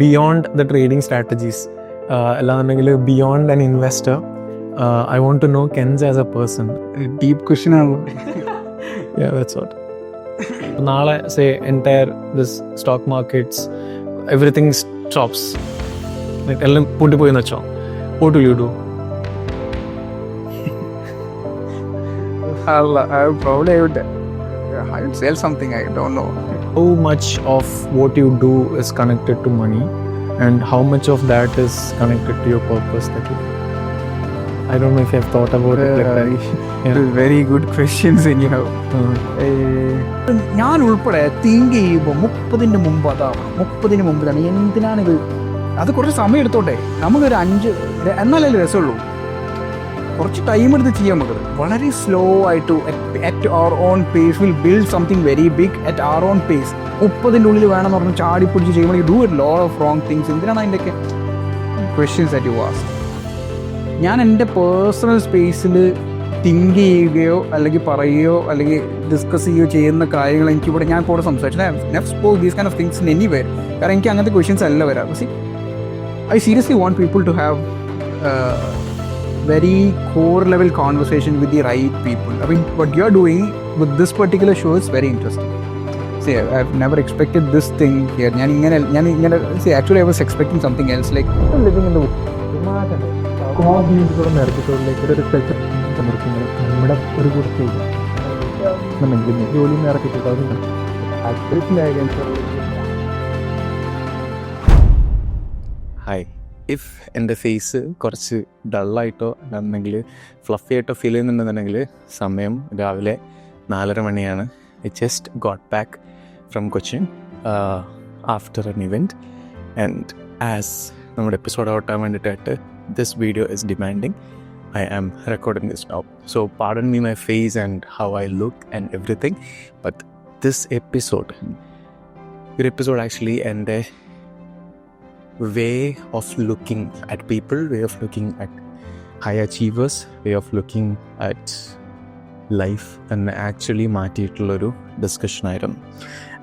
beyond the trading strategies, beyond an investor, I want to know Kenz as a person. A deep question. Yeah, that's what. Nala, say, entire this stock markets, everything stops. Like, what will you do? I would sell something. I don't know. How much of what you do is connected to money, and how much of that is connected to your purpose that you do? I don't know if you have thought about it like that. Yeah. Very good questions anyhow. ഞാൻ ഉൾപ്പെടെ think ചെയ്യുമ്പോൾ 30-ന് മുമ്പ് തന്നെ എന്തിനാണിത്, അത് കുറച്ച് സമയം എടുത്തോട്ടെ, നമുക്കൊരു 5 എന്നാലല്ലേ രസമുള്ളൂ. കുറച്ച് ടൈം എടുത്ത് ചെയ്യാൻ നമുക്ക് വളരെ സ്ലോ ആയിട്ട് at our own pace will build something very big at our own pace. 30-ൻ്റെ ഉള്ളിൽ വേണമെന്ന് പറഞ്ഞ് ചാടി പിടിച്ച് ചെയ്യുമ്പോൾ do a lot of wrong things. എന്തിനാണ് അതിൻ്റെയൊക്കെ ക്വസ്റ്റ്യൻസ് ദാറ്റ് യു ആസ്ക്? ഞാൻ എൻ്റെ പേഴ്സണൽ സ്പേസിൽ തിങ്ക് ചെയ്യുകയോ അല്ലെങ്കിൽ പറയുകയോ അല്ലെങ്കിൽ ഡിസ്കസ് ചെയ്യുകയോ ചെയ്യുന്ന കാര്യങ്ങൾ എനിക്കിവിടെ ഞാൻ ഇപ്പോൾ സംസാരിച്ചു next spoke these kind of things in anywhere. കാരണം എനിക്ക് അങ്ങനത്തെ ക്വസ്റ്റ്യൻസ് അല്ല വരാം. See, I seriously want people to have very core level conversation with the right people. I mean, what you're doing with this particular show is very interesting. See, I've never expected this thing here. See, actually I was expecting something else, like living in the Hi. If എൻ്റെ face കുറച്ച് ഡള്ളായിട്ടോ അല്ലാന്നുണ്ടെങ്കിൽ fluffy ആയിട്ടോ feel ചെയ്യുന്നുണ്ടെന്നുണ്ടെങ്കിൽ സമയം രാവിലെ 4:30 മണിയാണ്. I just got back from Cochin after an event, and as നമ്മുടെ episode ഔട്ടാൻ വേണ്ടിയിട്ടായിട്ട് this video is demanding. I am recording this now. So pardon me my face and how I look and everything, but this episode actually എൻ്റെ way of looking at people, way of looking at high achievers, way of looking at life and actually മാറ്റിയിട്ടുള്ളൊരു discussion ആയിരുന്നു.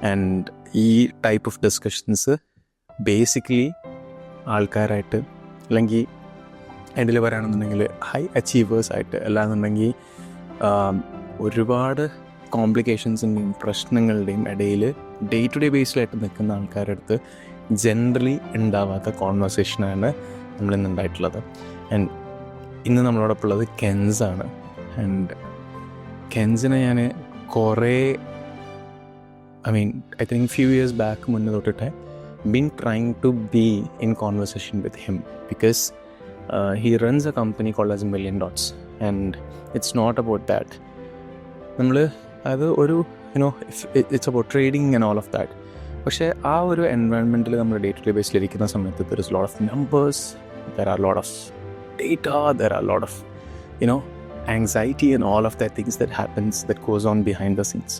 And ഈ type of discussions basically ആൾക്കാരായിട്ട് അല്ലെങ്കിൽ അതിൽ പറയുകയാണെന്നുണ്ടെങ്കിൽ high achievers ആയിട്ട് അല്ലാന്നുണ്ടെങ്കിൽ ഒരുപാട് കോംപ്ലിക്കേഷൻസിൻ്റെയും പ്രശ്നങ്ങളുടെയും ഇടയിൽ ഡേ ടു ഡേ ബേസിലായിട്ട് നിൽക്കുന്ന ആൾക്കാരുടെ അടുത്ത് ജനറലി ഉണ്ടാവാത്ത കോൺവെർസേഷനാണ് നമ്മളിന്ന് ഉണ്ടായിട്ടുള്ളത്. ആൻഡ് ഇന്ന് നമ്മളോടൊപ്പം ഉള്ളത് കെൻസാണ്. ആൻഡ് കെൻസിനെ ഞാൻ കുറേ I think few years back മുന്നേ തൊട്ടിട്ട് been trying to be in conversation with him because he runs a company called as Million Dots, and it's not about that. നമ്മൾ അത് ഒരു it's about trading and all of that. പക്ഷേ ആ ഒരു എൻവയോൺമെൻറ്റിൽ നമ്മൾ day to day ബേസിലിരിക്കുന്ന സമയത്ത് there is a lot of numbers, there are a lot of data, there are a lot of anxiety and all of that things that happens that goes on behind the scenes.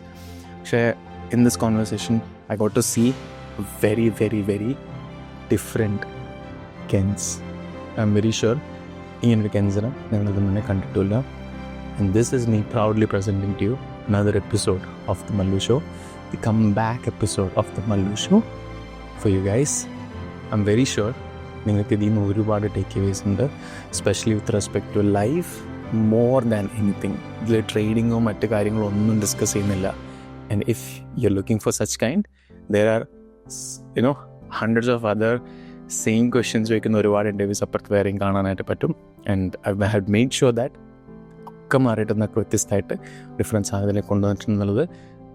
പക്ഷേ in this conversation I got to see a very very very different Kens. I'm very sure ഇങ്ങനൊരു കെൻസിനെ ഞങ്ങളിത് മുന്നേ കണ്ടിട്ടില്ല. And this is me proudly presenting to you another episode of The Mallu Show, the comeback episode of The Mallu Show for you guys. I'm very sure നിങ്ങൾക്ക് ഇതിൽ നിന്ന് ഒരുപാട് takeaways ഉണ്ട്, especially with respect to life more than anything. ഇതിൽ ട്രേഡിങ്ങോ മറ്റു കാര്യങ്ങളോ ഒന്നും ഡിസ്കസ് ചെയ്യുന്നില്ല. And if you are looking for such kind there are hundreds of other same questions ചോദിക്കുന്ന ഒരുപാട് ഇൻ്റർവ്യൂസ് അപ്പുറത്ത് വേറെയും കാണാനായിട്ട് പറ്റും. And I have made sure that ഒക്കെ മാറിയിട്ട് നിന്നൊക്കെ വ്യത്യസ്തമായിട്ട് ഡിഫറൻസ് അതിലേക്ക് കൊണ്ടുവന്നിട്ടുള്ളത്.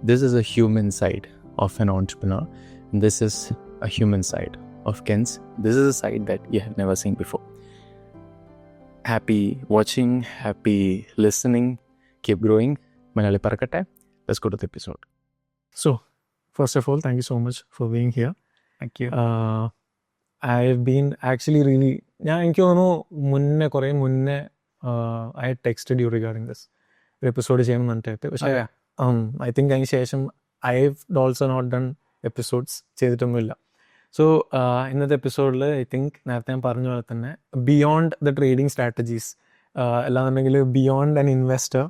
This is a human side of an entrepreneur, and this is a human side of Kens. This is a side that you have never seen before. Happy watching, happy listening, keep growing. Malayali Parakatte. Let's go to the episode. So, first of all, thank you so much for being here. Thank you. I've been actually really, എനിക്ക് തോന്നുന്നു കുറേ മുന്നേ I had texted you regarding this episode ചെയ്യണം എന്നിട്ട്. പക്ഷേ I think അതിന് ശേഷം I've also not done episodes ചെയ്തിട്ടൊന്നുമില്ല. സോ ഇന്നത്തെ എപ്പിസോഡിൽ ഐ തിങ്ക് നേരത്തെ ഞാൻ പറഞ്ഞ പോലെ തന്നെ ബിയോണ്ട് ദ ട്രേഡിങ് സ്ട്രാറ്റജീസ് അല്ലാന്നുണ്ടെങ്കിൽ beyond an investor,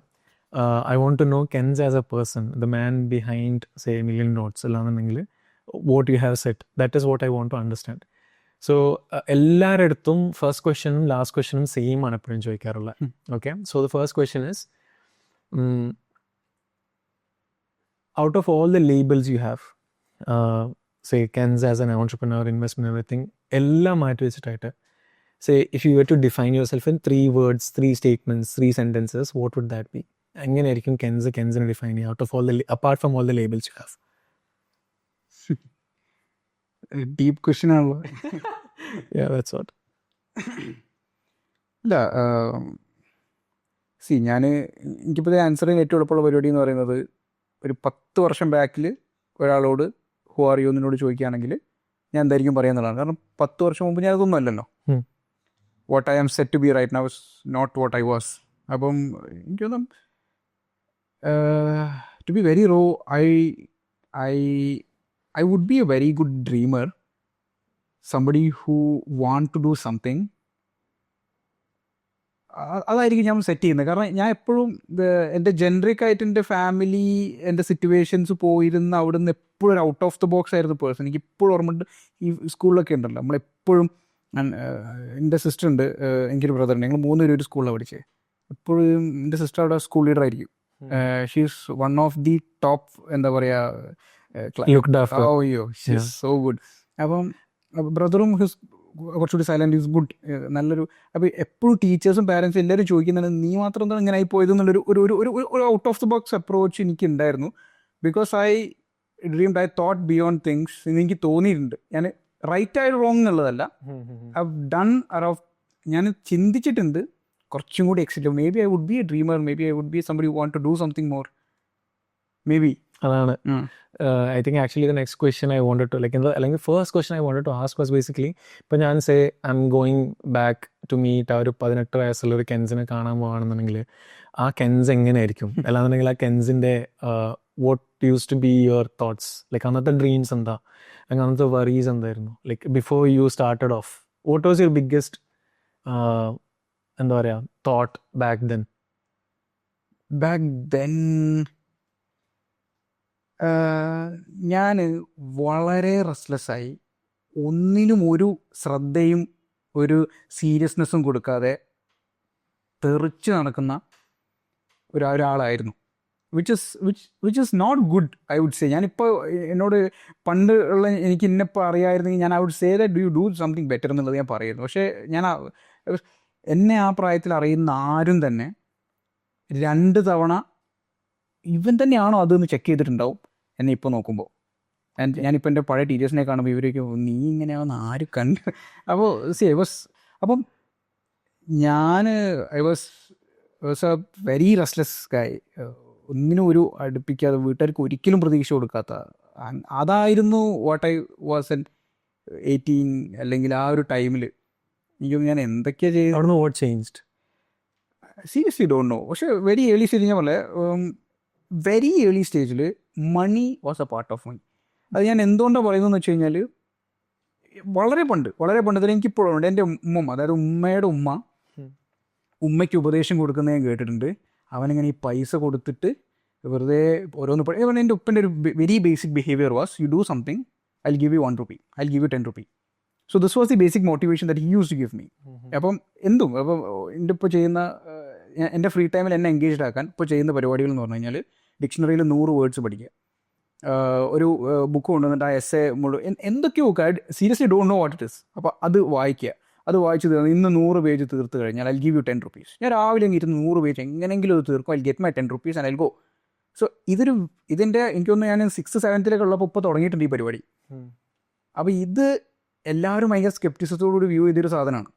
I want to know Kens as a person, the man behind say million dots. അല്ലാന്നുണ്ടെങ്കിൽ what you have said. That is what I want to understand. So എല്ലാവരുടെ അടുത്തും first ക്വസ്റ്റ്യനും last ക്വസ്റ്റ്യനും same ആണ് എപ്പോഴും ചോദിക്കാറുള്ളത്. Okay, so the first question is, out of all the labels you have, say Kenz as an entrepreneur, investment, everything, എല്ലാം മാറ്റി വെച്ചിട്ടായിട്ട്, say if you were to define yourself in 3 words, 3 statements, 3 sentences, what would that be? എങ്ങനെയായിരിക്കും കെൻസിനെ define ചെയ്യുക out of all the apart from all the labels you have? Deep question ആണല്ലോ. Yeah, that's what. ഇല്ല, എനിക്കിപ്പോൾ answer ചെയ്യാൻ ഏറ്റവും എളുപ്പമുള്ള പരിപാടി എന്ന് പറയുന്നത്, ഒരു 10 വർഷം ബാക്കിൽ ഒരാളോട് ഹു ആർ യു എന്നോട് ചോദിക്കുകയാണെങ്കിൽ ഞാൻ എന്തായിരിക്കും പറയാന്നുള്ളതാണ്. കാരണം 10 വർഷം മുമ്പ് ഞാൻ അതൊന്നും അല്ലല്ലോ. What I am set to be right now is not what I was. അപ്പം എനിക്കൊന്നും to be very raw, I would be a very good dreamer, somebody who want to do something. അതായിരിക്കും ഞാൻ സെറ്റ് ചെയ്യുന്നത്. കാരണം ഞാൻ എപ്പോഴും എൻ്റെ generic ആയിട്ട് എൻ്റെ ഫാമിലി, എൻ്റെ സിറ്റുവേഷൻസ് പോയിരുന്ന അവിടെ നിന്ന് എപ്പോഴും ഒരു ഔട്ട് ഓഫ് ദ ബോക്സ് ആയിരുന്നു പേഴ്സൺ. എനിക്ക് ഇപ്പോഴും ഓർമ്മയുണ്ട്, ഈ സ്കൂളിലൊക്കെ ഉണ്ടല്ലോ, നമ്മളെപ്പോഴും, എൻ്റെ സിസ്റ്റർ ഉണ്ട്, എനിക്കൊരു ബ്രദറുണ്ട്, ഞങ്ങൾ 3 പേരും ഒരു സ്കൂളിലാണ് പഠിച്ചത്. എപ്പോഴും എൻ്റെ സിസ്റ്റർ അവിടെ സ്കൂൾ ലീഡർ ആയിരിക്കും. She is one of the top, എന്താ പറയുക, സോ ഗുഡ്. അപ്പം ബ്രദറും കുറച്ചുകൂടി സൈലന്റ്, ഈസ് ഗുഡ്, നല്ലൊരു. അപ്പോൾ എപ്പോഴും ടീച്ചേഴ്സും പാരൻസും എല്ലാവരും ചോദിക്കുന്നുണ്ട്, നീ മാത്രം എന്താണ് ഇങ്ങനെ ആയി പോയത് എന്നുള്ളൊരു ഒരു out of the box approach എനിക്ക് ഉണ്ടായിരുന്നു. Because I dreamed, I thought beyond things. എനിക്ക് തോന്നിയിട്ടുണ്ട്, ഞാൻ റൈറ്റ് ആയിട്ട് റോങ് എന്നുള്ളതല്ല, ഐ ഹവ് ഡൺ അറൌണ്ട്, ഞാൻ ചിന്തിച്ചിട്ടുണ്ട് കുറച്ചും കൂടി exit. Maybe I would be a dreamer, maybe I would be somebody who want to do something more, maybe. അതാണ് I think actually the next question I wanted to അല്ലെങ്കിൽ first question I wanted to ask was basically, ഇപ്പം ഞാൻ say I am going back to meet ആ ഒരു 18 വയസ്സുള്ള ഒരു കെൻസിനെ കാണാൻ പോകുകയാണെന്നുണ്ടെങ്കിൽ ആ കെൻസ് എങ്ങനെയായിരിക്കും, അല്ലാന്നുണ്ടെങ്കിൽ ആ കെൻസിൻ്റെ what use to be your thoughts, like അന്നത്തെ ഡ്രീംസ് എന്താ, അല്ലെങ്കിൽ അന്നത്തെ വറീസ് എന്തായിരുന്നു, like before you started off, what was your biggest എന്താ പറയുക തോട്ട് ബാക്ക് ദെൻ? ഞാൻ വളരെ റെസ്റ്റ്ലെസ്സായി, ഒന്നിനും ഒരു ശ്രദ്ധയും ഒരു സീരിയസ്നെസ്സും കൊടുക്കാതെ തെറിച്ച് നടക്കുന്ന ഒരാളായിരുന്നു. Which is not good, I would say. ഞാനിപ്പോൾ എന്നോട് പണ്ട് ഉള്ള എനിക്ക് ഇന്നിപ്പോൾ അറിയാമായിരുന്നെങ്കിൽ ഞാൻ I would say that you do something better എന്നുള്ളത് ഞാൻ പറയുന്നു. പക്ഷേ ഞാൻ എന്നെ ആ പ്രായത്തിൽ അറിയുന്ന ആരും തന്നെ 2 തവണ ഇവൻ തന്നെയാണോ അതെന്ന് ചെക്ക് ചെയ്തിട്ടുണ്ടാവും എന്നെ ഇപ്പോൾ നോക്കുമ്പോൾ. ഞാനിപ്പോൾ എൻ്റെ പഴയ ടീച്ചേഴ്സിനെ കാണുമ്പോൾ ഇവരൊക്കെ നീ ഇങ്ങനെയാണെന്ന് ആര് കണ്ട്. അപ്പോൾ അപ്പം ഞാൻ I was a very restless guy. ഒന്നിനും ഒരു അടുപ്പിക്കാതെ, വീട്ടുകാർക്ക് ഒരിക്കലും പ്രതീക്ഷ കൊടുക്കാത്ത, അതായിരുന്നു വാട്ട് ഐ വാസ് അറ്റ് 18, അല്ലെങ്കിൽ ആ ഒരു ടൈമിൽ. എനിക്ക് ഞാൻ എന്തൊക്കെയാണ് ചെയ്യുന്നത്, what changed seriously don't know. പക്ഷേ വെരി ഏർലി സ്റ്റേജ്, ഞാൻ പോലെ വെരി ഏർലി സ്റ്റേജിൽ money was a part of my. അത് ഞാൻ എന്തുകൊണ്ടാണ് പറയുന്നതെന്ന് വെച്ച് കഴിഞ്ഞാൽ, വളരെ പണ്ട് തന്നെ എനിക്കിപ്പോഴും ഉണ്ട്. എൻ്റെ ഉമ്മ, അതായത് ഉമ്മയുടെ ഉമ്മയ്ക്ക് ഉപദേശം കൊടുക്കുന്നത് ഞാൻ കേട്ടിട്ടുണ്ട്. അവനിങ്ങനെ ഈ പൈസ കൊടുത്തിട്ട് വെറുതെ ഓരോന്ന് എൻ്റെ ഉപ്പൻ്റെ ഒരു very basic behaviour was, you do something, I will give you 1 rupee, I will give you 10 rupee. So this was the basic motivation that he use to give me. അപ്പം അപ്പം എൻ്റെ ഇപ്പോൾ ചെയ്യുന്ന, എൻ്റെ ഫ്രീ ടൈമിൽ എന്നെ എൻഗേജ്ഡ് ആക്കാൻ ഇപ്പോൾ ചെയ്യുന്ന പരിപാടികൾ എന്ന് പറഞ്ഞു കഴിഞ്ഞാൽ, ഡിക്ഷണറിയിൽ 100 വേർഡ്സ് പഠിക്കുക, ഒരു ബുക്ക് കൊണ്ടുവന്നിട്ട് ആ എസ്സേ മുഴുവൻ എന്തൊക്കെയോ seriously don't no what it is. അപ്പോൾ അത് വായിക്കുക, അത് വായിച്ച് തീർന്ന് ഇന്ന് 100 പേജ് തീർത്ത് കഴിഞ്ഞാൽ ഐ ഗിവ് യു 10 rupees. ഞാൻ രാവിലെ ഇരുന്ന് 100 പേജ് എങ്ങനെയെങ്കിലും അത് തീർക്കും, I get my 10 rupees and I go. So ഇതിൻ്റെ എനിക്കൊന്ന് ഞാൻ 6th 7th ഉള്ളപ്പോൾ ഇപ്പോൾ തുടങ്ങിയിട്ടുണ്ട് ഈ പരിപാടി. അപ്പോൾ ഇത് എല്ലാവരും ഭയങ്കര സ്കെപ്റ്റിസത്തോടുകൂടി വ്യൂ ചെയ്തൊരു സാധനമാണ്.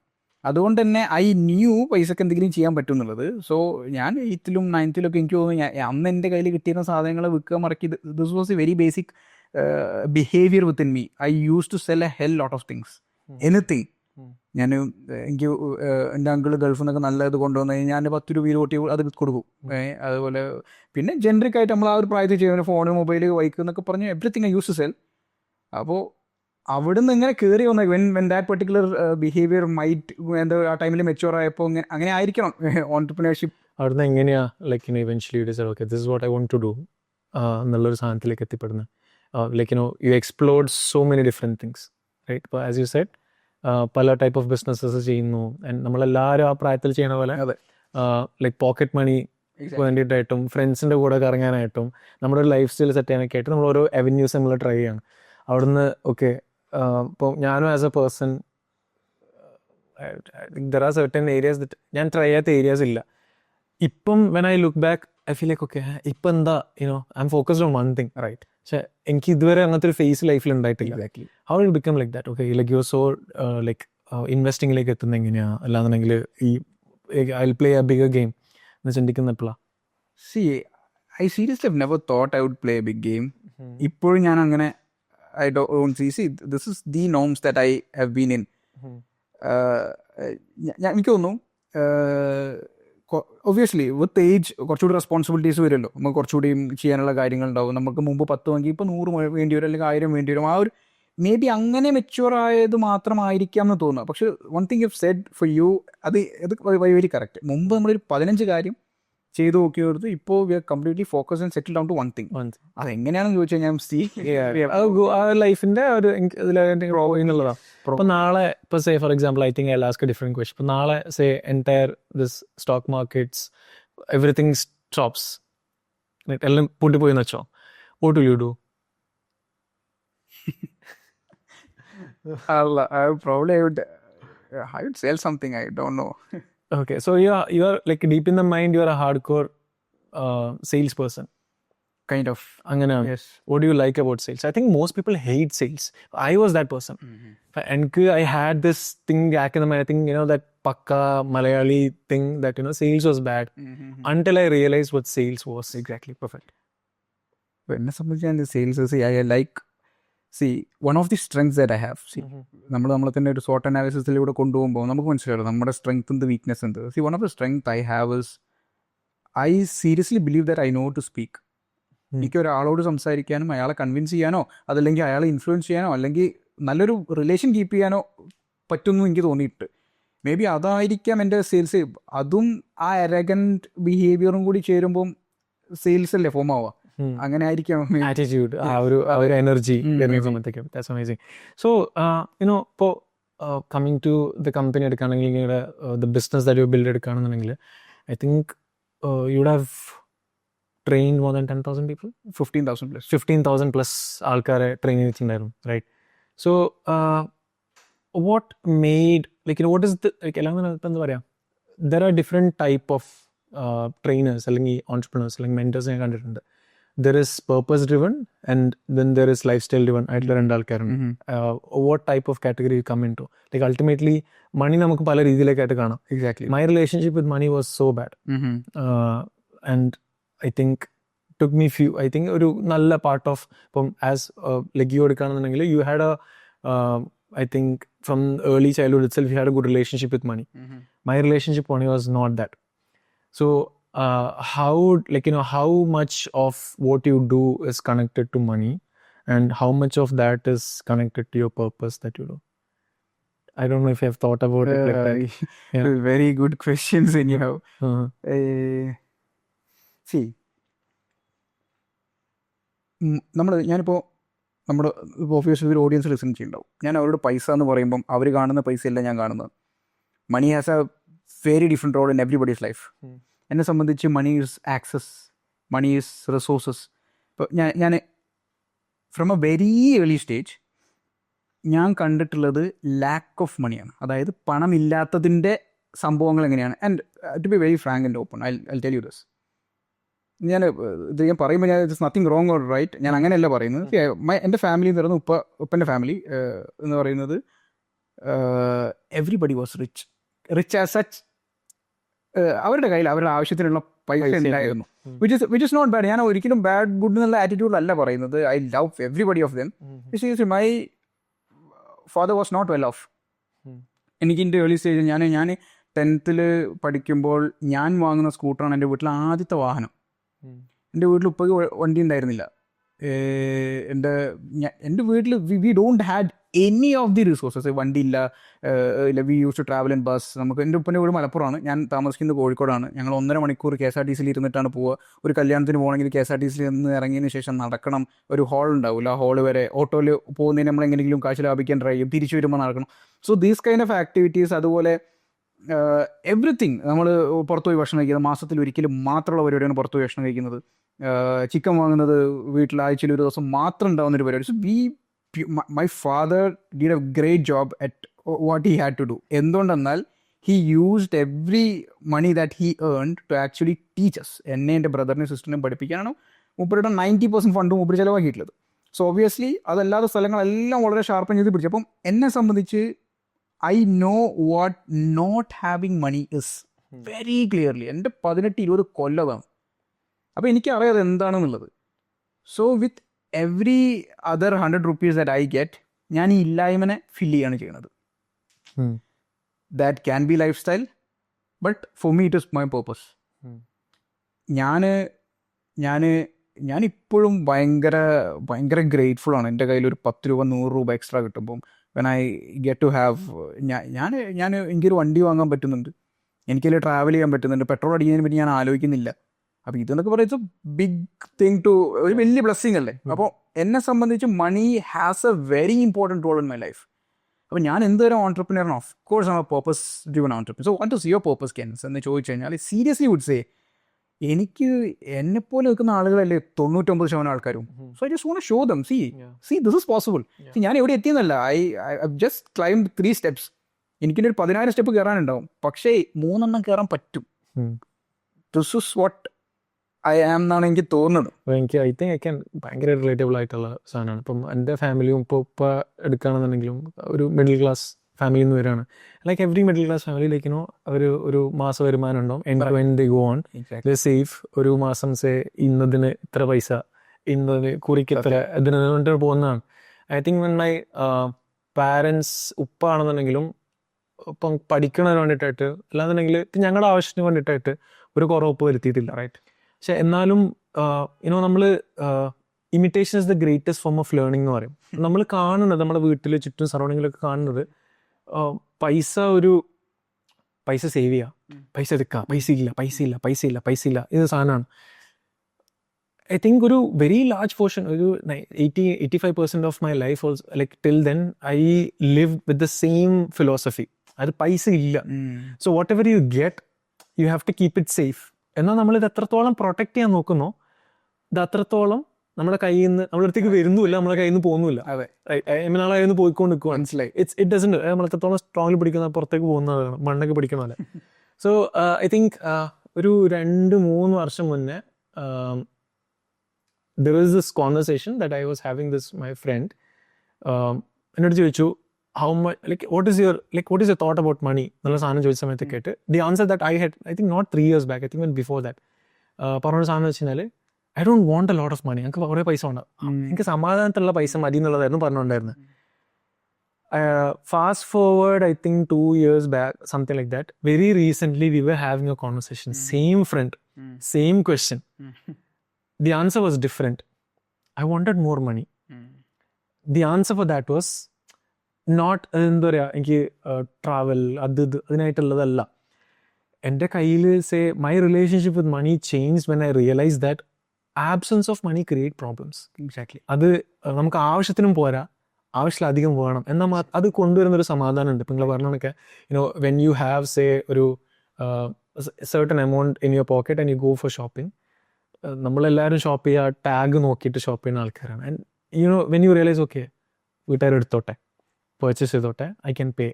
അതുകൊണ്ട് തന്നെ ഐ ന്യൂ പൈസക്ക് എന്തെങ്കിലും ചെയ്യാൻ പറ്റും എന്നുള്ളത്. സോ ഞാൻ 8th 9th എനിക്ക് തോന്നുന്നു അന്ന് എൻ്റെ കയ്യിൽ കിട്ടിയിരുന്ന സാധനങ്ങൾ വിൽക്കുക, മറക്കി. This was a very basic behaviour within me. I use to sell a hell lot of things, anything. എനിക്ക് എൻ്റെ അങ്കിള് ഗൾഫിൽ നിന്നൊക്കെ നല്ല ഇത് കൊണ്ടുവന്ന് ഞാൻ 10 രൂപ 20 രൂപ അത് കൊടുക്കും. അതുപോലെ പിന്നെ ജനറിക് ആയിട്ട് നമ്മൾ ആ ഒരു പ്രായത്തിൽ ചെയ്യുന്ന ഫോണ്, മൊബൈൽ, ബൈക്ക് എന്നൊക്കെ പറഞ്ഞ് everything I use to sell. അപ്പോൾ അവിടുന്ന് ഇങ്ങനെ കയറി വന്ന when that particular behaviour might എന്താ ആ ടൈമിൽ മെച്ചുവർ ആയപ്പോൾ അങ്ങനെ ആയിരിക്കണം ഓൺടർപ്രണർഷിപ്പ്. അവിടുന്ന് എങ്ങനെയാ like eventually decide okay this is what I want to do എന്നുള്ളൊരു സാധനത്തിലേക്ക് എത്തിപ്പെടുന്നത്? like, you explored so many different things, right? But as you said, പല ടൈപ്പ് ഓഫ് ബിസിനസ്സസ് ചെയ്യുന്നു. ആൻഡ് നമ്മളെല്ലാവരും ആ പ്രായത്തിൽ ചെയ്യണ പോലെ അതെ. ലൈക്ക് പോക്കറ്റ് മണി വേണ്ടിയിട്ടായിട്ടും ഫ്രണ്ട്സിൻ്റെ കൂടെ കറങ്ങാനായിട്ടും നമ്മുടെ ഒരു ലൈഫ് സ്റ്റൈൽ സെറ്റ് ചെയ്യാനൊക്കെ ആയിട്ട് നമ്മൾ ഓരോ അവന്യൂസ് നമ്മൾ ട്രൈ ചെയ്യണം. അവിടുന്ന് ഓക്കെ ഇപ്പോൾ ഞാനും as a person there are certain areas that ഞാൻ ട്രൈ ചെയ്യാത്ത ഏരിയാസ് ഇല്ല. ഇപ്പം when I look back I feel like okay ഇപ്പം എന്താ I am focused on one thing, right. പക്ഷെ എനിക്ക് ഇതുവരെ അങ്ങനത്തെ ഒരു ഫേസ് ലൈഫിൽ ഉണ്ടായിട്ടില്ല. Exactly. How will become like that? Okay like you are so like ഇൻവെസ്റ്റിങ്ങിലേക്ക് എത്തുന്നത് എങ്ങനെയാണ്, അല്ലാന്നുണ്ടെങ്കിൽ ഈ I will play a bigger game എന്ന് ചിന്തിക്കുന്ന എപ്പോഴാണ്? See, I seriously have never thought I would play a big game. ഇപ്പോഴും ഞാൻ അങ്ങനെ I don't see this is the norms that I have been in. എനിക്ക് തോന്നുന്നു ഒബ്വിയസ്ലി വിത്ത് age കുറച്ചുകൂടി responsibilities വരുമല്ലോ, നമുക്ക് കുറച്ചുകൂടി ചെയ്യാനുള്ള കാര്യങ്ങളുണ്ടാവും. നമുക്ക് മുമ്പ് 10 വാങ്ങി ഇപ്പോൾ 100 വേണ്ടി വരും, അല്ലെങ്കിൽ 1000 വേണ്ടി വരും. ആ ഒരു മേ ബി അങ്ങനെ മെച്യൂർ ആയത് മാത്രമായിരിക്കാം എന്ന് തോന്നുന്നു. പക്ഷെ one thing you said for you, അത് വെരി കറക്റ്റ്. മുമ്പ് നമ്മളൊരു 15 കാര്യം ചെയ്ത് നോക്കിയെടുത്ത് ഇപ്പോൾ we are completely focus and settle down to one thing. അതെങ്ങനെയാണെന്ന് ചോദിച്ചാൽ ഞാൻ ലൈഫിന്റെ ഒരു ഇതിലുള്ളതാണ്. ഇപ്പൊ നാളെ ഇപ്പൊ say for example I think I ask a different question. ഇപ്പൊ നാളെ say entire this stock markets everything stops, എല്ലാം പൂട്ടിപ്പോയിന്ന് വെച്ചോ, what will you do? Probably I would sell something. I don't know. Okay, so you are like deep in the mind you are a hardcore salesperson. Kind of. അങ്ങനെയാണ്. Yes. What do you like about sales? I think most people hate sales. I was that person. And I had this thing back in the mind, I think that pakka Malayali thing that sales was bad until I realized what sales was. Exactly. Perfect. എന്നെ സംബന്ധിച്ചാണ് sales I like one of the strengths that I have. നമ്മളെ തന്നെ ഒരു SWOT അനാലിസിസിലൂടെ കൊണ്ടുപോകുമ്പോൾ നമുക്ക് മനസ്സിലാവും നമ്മുടെ strength എന്ത്, വീക്ക്നെസ് എന്ത്. one of the strength I have is I seriously believe that I know to speak. എനിക്ക് ഒരാളോട് സംസാരിക്കാനും അയാളെ കൺവിൻസ് ചെയ്യാനോ അതല്ലെങ്കിൽ അയാളെ ഇൻഫ്ലുവൻസ് ചെയ്യാനോ അല്ലെങ്കിൽ നല്ലൊരു റിലേഷൻ കീപ്പ് ചെയ്യാനോ പറ്റുമെന്ന് എനിക്ക് തോന്നിയിട്ട് മേ ബി അതായിരിക്കാം എൻ്റെ സെയിൽസ്. അതും ആ എറഗൻറ്റ് ബിഹേവിയറും കൂടി ചേരുമ്പം സെയിൽസ് അല്ലേ ഫോം ആവുക. അങ്ങനെ ആയിരിക്കാം ആറ്റിറ്റ്യൂഡ്, ആ ഒരു എനർജി സമയത്തേക്കും. That's amazing. സോ ഇപ്പോൾ കമ്മിങ് ടു ദ കമ്പനി എടുക്കുകയാണെങ്കിൽ the business that you build എടുക്കുകയാണെന്നുണ്ടെങ്കിൽ I think you would have trained more than 10,000 people? 15,000 plus ആൾക്കാരെ ട്രെയിൻ ചെയ്തിട്ടുണ്ടായിരുന്നു, right? So what made, like what is the, like എല്ലാം എന്താ പറയുക, there are different type of trainers അല്ലെങ്കിൽ entrepreneurs അല്ലെങ്കിൽ mentors ഞാൻ കണ്ടിട്ടുണ്ട്. There is purpose driven and then there is lifestyle driven ആയിട്ടുള്ള രണ്ടാൾക്കാരുണ്ട്. What type of category you come into? Like ultimately money നമുക്ക് പല രീതിയിലേക്കായിട്ട് കാണാം. Exactly. My relationship with money was so bad. And I think took me I think ഒരു നല്ല part of ഇപ്പം as like you എടുക്കുകയാണെന്നുണ്ടെങ്കിൽ you had I think from early childhood itself you had a good relationship with money. My relationship with money was not that. So how, like how much of what you do is connected to money and how much of that is connected to your purpose that you do? I don't know if you have thought about it like that. Yeah. Very good questions anyhow. ഞാനിപ്പോൾ നമ്മുടെ ഓഫീസിൽ ഒരു audience listen ചെയ്യുന്നുണ്ടാവും. ഞാൻ അവരോട് പൈസ എന്ന് പറയുമ്പം അവർ കാണുന്ന പൈസയല്ല ഞാൻ കാണുന്നത്. Money has a very different role in everybody's life. എന്നെ സംബന്ധിച്ച് money is access, money is resources. ഇപ്പോൾ ഞാൻ from a very early stage ഞാൻ കണ്ടിട്ടുള്ളത് ലാക്ക് ഓഫ് മണിയാണ്. അതായത് പണമില്ലാത്തതിൻ്റെ സംഭവങ്ങൾ എങ്ങനെയാണ്. And to be very frank and open, I tell you this. ഞാൻ പറയുമ്പോൾ ഞാൻ it's nothing wrong or right, ഞാൻ അങ്ങനെയല്ല പറയുന്നത്. എൻ്റെ ഫാമിലി എന്ന് പറയുന്നത് ഉപ്പൻ്റെ ഫാമിലി എന്ന് പറയുന്നത് everybody was rich as such. അവരുടെ കയ്യിൽ അവരുടെ ആവശ്യത്തിനുള്ള പൈസ ഉണ്ടായിരുന്നു, വിച്ച് ഇസ് നോട്ട് ബാഡ്. ഞാൻ ഒരിക്കലും ബാഡ് ഗുഡ് എന്നുള്ള ആറ്റിറ്റ്യൂഡിലല്ല പറയുന്നത്. I love everybody of them. My father was not well off. എനിക്ക് എൻ്റെ ഏർലി സ്റ്റേജിൽ ഞാൻ 10th പഠിക്കുമ്പോൾ ഞാൻ വാങ്ങുന്ന സ്കൂട്ടറാണ് എൻ്റെ വീട്ടിലെ ആദ്യത്തെ വാഹനം. എൻ്റെ വീട്ടിൽ ഉപ്പയ്ക്ക് വണ്ടി ഉണ്ടായിരുന്നില്ല. എൻ്റെ വീട്ടിൽ we don't had any of the resources. വണ്ടി ഇല്ല, we use to travel in bus. നമുക്ക് എൻ്റെ ഉപ്പൻ്റെ വീട് മലപ്പുറമാണ്, ഞാൻ താമസിക്കുന്നത് കോഴിക്കോടാണ്. ഞങ്ങൾ 1.5 മണിക്കൂർ KSRTC ഇരുന്നിട്ടാണ് പോവുക. ഒരു കല്യാണത്തിന് പോകണമെങ്കിൽ KSRTC നിന്ന് ഇറങ്ങിയതിന് ശേഷം നടക്കണം. ഒരു ഹോൾ ഉണ്ടാവില്ല, ആ ഹോള് വരെ ഓട്ടോയിൽ പോകുന്നതിന് നമ്മൾ എങ്ങനെയെങ്കിലും കാശ് ലാഭിക്കാൻ ട്രൈ ചെയ്യും, തിരിച്ചു വരുമ്പോൾ നടക്കണം. So these kind of activities. അതുപോലെ എവറിത്തിങ്. നമ്മൾ പുറത്തു പോയി ഭക്ഷണം കഴിക്കുന്നത് മാസത്തിൽ ഒരിക്കലും മാത്രമുള്ള പരിപാടിയാണ് പുറത്തു പോയി ഭക്ഷണം കഴിക്കുന്നത്. ചിക്കൻ വാങ്ങുന്നത് വീട്ടിൽ ആഴ്ചയിൽ ഒരു ദിവസം മാത്രം ഉണ്ടാകുന്നൊരു പരിപാടി. So my father did a great job at what he had to do. എന്തുകൊണ്ടെന്നാൽ he used every money that he earned to actually teachers. എന്നെ എൻ്റെ ബ്രദറിനെയും സിസ്റ്ററിനെയും പഠിപ്പിക്കാനാണ് മൂപ്പരുടെ 90% ഫണ്ട് മൂപ്പര് ചിലവാക്കിയിട്ടുള്ളത്. സോ ഒബ്വിയസ്ലി അതല്ലാത്ത സ്ഥലങ്ങളെല്ലാം വളരെ ഷാർപ്പൻ ചെയ്ത് പിടിച്ചു. അപ്പം എന്നെ സംബന്ധിച്ച് I know what not having money is very clearly. എൻ്റെ 18-20 കൊല്ലതാണ്. അപ്പോൾ എനിക്കറിയാം അത് എന്താണെന്നുള്ളത്. So with every other 100 rupees that I get, ഞാൻ ഈ ഇല്ലായ്മനെ ഫില്ല് ചെയ്യാണ് ചെയ്യുന്നത്. That can be lifestyle, but for me it is my purpose. ഞാനിപ്പോഴും ഭയങ്കര ഗ്രേറ്റ്ഫുൾ ആണ്. എൻ്റെ കയ്യിൽ ഒരു 10 രൂപ 100 രൂപ എക്സ്ട്രാ കിട്ടുമ്പം when I get to have, എനിക്കൊരു വണ്ടി വാങ്ങാൻ പറ്റുന്നുണ്ട്, എനിക്കതിൽ ട്രാവൽ ചെയ്യാൻ പറ്റുന്നുണ്ട്, പെട്രോൾ അടിക്കുന്നതിനെ പറ്റി ഞാൻ ആലോചിക്കുന്നില്ല. അപ്പോൾ ഇതെന്നൊക്കെ പറയുന്നത് ബിഗ് തിങ് ടു, ഒരു വലിയ ബ്ലെസ്സിങ് അല്ലേ. അപ്പോൾ എന്നെ സംബന്ധിച്ച് money has a very important role in my life. അപ്പോൾ ഞാൻ എന്തൊരു ഓൺട്രപ്രനറാണ്, ഓഫ് കോഴ്സ് ആണ് purpose driven entrepreneur. So what is your purpose Kens എന്ന് ചോദിച്ചു കഴിഞ്ഞാൽ സീരിയസ്ലി വുഡ് സേ, എനിക്ക് എന്നെപ്പോലെ നിൽക്കുന്ന ആളുകളല്ലേ 99% ആൾക്കാരും. So I just want to show them, see this is possible. ഞാൻ എവിടെ എത്തിയെന്നല്ല, ഐ ജസ്റ്റ് ക്ലൈംബ് 3 steps. എനിക്കിൻ്റെ ഒരു 10,000 സ്റ്റെപ്പ് കയറാനുണ്ടാവും, പക്ഷേ 3 എണ്ണം കയറാൻ പറ്റും. This is what I am എന്നാണ് എനിക്ക് തോന്നുന്നത്. എനിക്ക് ഐ തിങ്ക് ഐ ക്യാൻ ഭയങ്കര റിലേറ്റബിൾ ആയിട്ടുള്ള സാധനമാണ്. ഇപ്പം എൻ്റെ ഫാമിലിയും ഇപ്പോൾ എടുക്കുകയാണെന്നുണ്ടെങ്കിലും ഒരു മിഡിൽ ക്ലാസ് ഫാമിലിയിൽ നിന്ന് വരികയാണ്. Like every middle class family ലൈക്കിനോ ഒരു മാസ വരുമാനം ഉണ്ടാവും. And go on safe. ഒരു മാസം ഇന്നതിന് ഇത്ര പൈസ, ഇന്നതിന് കുറിക്ക് ഇത്ര, ഇതിന് വേണ്ടി പോകുന്നതാണ്. I think when my parents ഉപ്പ ആണെന്നുണ്ടെങ്കിലും ഇപ്പം പഠിക്കണതിന് വേണ്ടിയിട്ടായിട്ട്, അല്ലാന്നുണ്ടെങ്കിൽ ഞങ്ങളുടെ ആവശ്യത്തിന് വേണ്ടിയിട്ടായിട്ട് ഒരു കുറവ് വരുത്തിയിട്ടില്ല, റൈറ്റ്. പക്ഷെ എന്നാലും നമ്മൾ imitation is the greatest form of learning എന്ന് പറയും. നമ്മൾ കാണുന്നത് നമ്മുടെ വീട്ടിൽ ചുറ്റും സറൗണ്ടിങ്ങിലൊക്കെ കാണുന്നത് പൈസ സേവ് ചെയ്യുക, പൈസ എടുക്കുക, പൈസ ഇല്ല ഇത് സാധനമാണ്. ഐ തിങ്ക് ഒരു വെരി ലാർജ് പോർഷൻ, ഒരു 85% of my life also, like till then I live with the same philosophy. അത് പൈസ ഇല്ല. So whatever you get, you have to keep it safe. എന്നാൽ നമ്മളിത് എത്രത്തോളം പ്രൊട്ടക്ട് ചെയ്യാൻ നോക്കുന്നോ, ഇത് അത്രത്തോളം നമ്മുടെ കയ്യിൽ നിന്ന് നമ്മുടെ അടുത്തേക്ക് വരുന്നുമില്ല, നമ്മുടെ കയ്യിൽ നിന്ന് പോകുന്നില്ല. അതെ, നാളെ കയ്യിൽ നിന്ന് പോയിക്കൊണ്ട് നിൽക്കുക. മനസ്സിലായി. ഇറ്റ് ഡസൻറ്റ്, നമ്മൾ എത്രത്തോളം സ്ട്രോങ്ങിൽ പിടിക്കുന്ന പുറത്തേക്ക് പോകുന്നതാണ്, മണ്ണൊക്കെ പിടിക്കണ പോലെ. സോ ഐ തിങ്ക് ഒരു 2-3 വർഷം മുന്നേ there was this conversation that I was having this my friend. എന്നോട് ചോദിച്ചു, how much, what is your thought about money എന്നുള്ള സാധനം ചോദിച്ച സമയത്ത് കേട്ട്, the answer that I had, I think not 3 years back, I think even before that, പറഞ്ഞ സാധനം വെച്ച് കഴിഞ്ഞാൽ, I don't want a lot of money. എനിക്ക് കുറേ പൈസ ഉണ്ട്, എനിക്ക് സമാധാനത്തിലുള്ള പൈസ മതി എന്നുള്ളതായിരുന്നു പറഞ്ഞുകൊണ്ടായിരുന്നത്. Fast forward, I think 2 years back, something like that, very recently we were having a conversation, same friend, same question. The answer was different. I wanted more money. The answer for that was not, എന്താ പറയുക, എനിക്ക് travel അതിനായിട്ടുള്ളതല്ല. എൻ്റെ കയ്യിൽ my relationship with money changed when I realized that absence of money create problems. Exactly. അത് നമുക്ക് ആവശ്യത്തിനും പോരാ, ആവശ്യത്തിലധികം വേണം. എന്നാൽ അത് കൊണ്ടുവരുന്നൊരു സമാധാനം ഉണ്ട്. ഇപ്പം നിങ്ങൾ പറഞ്ഞൊക്കെ, when you have ഒരു certain amount in your pocket and you go for shopping, നമ്മളെല്ലാവരും ഷോപ്പ് ചെയ്യുക, ടാഗ് നോക്കിയിട്ട് ഷോപ്പ് ചെയ്യുന്ന ആൾക്കാരാണ്. And when you realise, okay, വീട്ടുകാർ എടുത്തോട്ടെ, പർച്ചേസ് ചെയ്തോട്ടെ, ഐ ക്യാൻ പേ.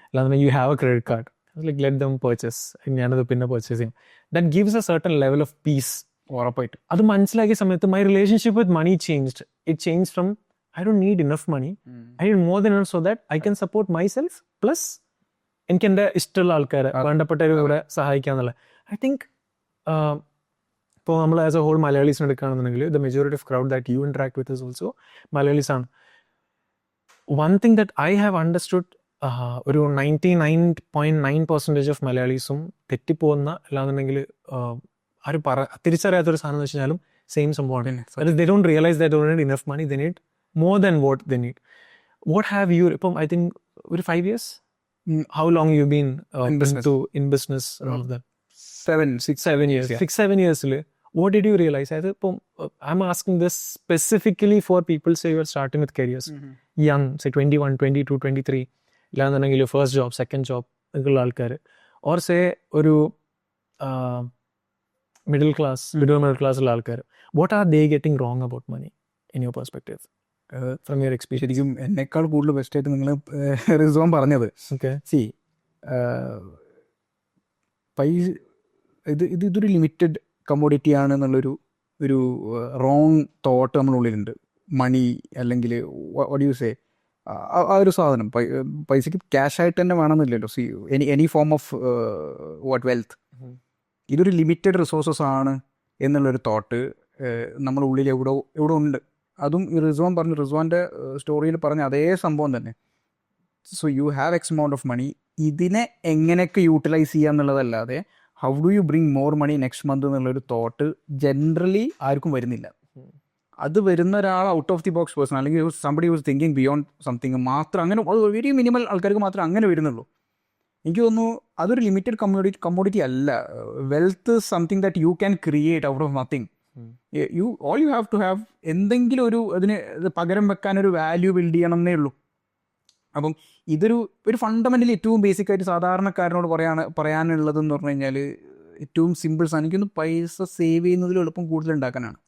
അല്ലാതെ you have a credit card, like let them purchase, ഞാനത് പിന്നെ പർച്ചേസ് ചെയ്യും. That gives a certain level of peace. ഉറപ്പായിട്ട് അത് മനസ്സിലാക്കിയ സമയത്ത് my relationship with money changed. It change from I don't need enough money, I need more than enough so that I can support myself, plus എനിക്ക് എൻ്റെ ഇഷ്ടമുള്ള ആൾക്കാരെ, വേണ്ടപ്പെട്ടവരെ സഹായിക്കാന്നുള്ള. I think ഇപ്പോൾ നമ്മൾ ആസ് എ ഹോൾ മലയാളീസിനെ എടുക്കുകയാണെന്നുണ്ടെങ്കിൽ, the majority of crowd that you interact with is also Malayalis ആണ്. One thing that I have understood, ഒരു 99.9% ഓഫ് മലയാളീസും തെറ്റിപ്പോകുന്ന, അല്ലാന്നുണ്ടെങ്കിൽ ആരും തിരിച്ചറിയാത്തൊരു സാധനം എന്ന് വെച്ച് കഴിഞ്ഞാലും സെയിം സംഭവമാണ്. They don't realize that they don't need enough money, they need more than what they need. What have you, ഇപ്പം I think ഒരു 5 years? How long you been in business and all of that? 7 years. 6-7 years. What did you realize? I'm asking this specifically for people say you are starting with careers. Young, say 21, 22, 23. ഇല്ലാന്നുണ്ടെങ്കിൽ first job, second job ഒക്കെയുള്ള ആൾക്കാർ, or say ഒരു middle class ഉള്ള ആൾക്കാർ. What are they getting wrong about money in your perspective from your experience? ശരിക്കും എന്നെക്കാൾ കൂടുതൽ ബെസ്റ്റായിട്ട് നിങ്ങൾ റിസ്വാൻ പറഞ്ഞത്. ഓക്കെ, സി ഇതൊരു ലിമിറ്റഡ് കമ്മോഡിറ്റി ആണ് എന്നുള്ളൊരു റോങ് തോട്ട് നമ്മളുള്ളിലുണ്ട്. മണി അല്ലെങ്കിൽ വാട്ട് യു സേ, ആ ഒരു സാധനം പൈസക്ക് ക്യാഷായിട്ട് തന്നെ വേണമെന്നില്ലല്ലോ. See any form of wealth, ഇതൊരു ലിമിറ്റഡ് റിസോഴ്സസ് ആണ് എന്നുള്ളൊരു തോട്ട് നമ്മുടെ ഉള്ളിൽ എവിടെ ഉണ്ട്. അതും ഈ റിസ്വാൻ്റെ സ്റ്റോറിയിൽ പറഞ്ഞ അതേ സംഭവം തന്നെ. So you have X amount of money, ഇതിനെ എങ്ങനെയൊക്കെ യൂട്ടിലൈസ് ചെയ്യുക എന്നുള്ളതല്ലാതെ how do you bring more money next month എന്നുള്ളൊരു തോട്ട് ജനറലി ആർക്കും വരുന്നില്ല. അത് വരുന്ന ഒരാൾ out of the box person, അല്ലെങ്കിൽ somebody was thinking beyond something മാത്രം, അങ്ങനെ വെരി മിനിമൽ ആൾക്കാർക്ക് മാത്രമേ അങ്ങനെ വരുന്നുള്ളൂ. എനിക്ക് തോന്നുന്നു അതൊരു ലിമിറ്റഡ് കമ്മോഡിറ്റി അല്ല. Wealth something that you can create out of nothing. All you have to have എന്തെങ്കിലും അതിന് പകരം വെക്കാൻ ഒരു വാല്യൂ ബിൽഡ് ചെയ്യണം എന്നേ ഉള്ളൂ. അപ്പം ഇതൊരു ഫണ്ടമെൻ്റലി ഏറ്റവും ബേസിക് ആയിട്ട് സാധാരണക്കാരനോട് പറയാനുള്ളതെന്ന് പറഞ്ഞു കഴിഞ്ഞാൽ ഏറ്റവും സിമ്പിൾസ് ആണ്. എനിക്കൊന്ന് പൈസ സേവ് ചെയ്യുന്നതിൽ എളുപ്പം കൂടുതൽ ഉണ്ടാക്കാനാണ്.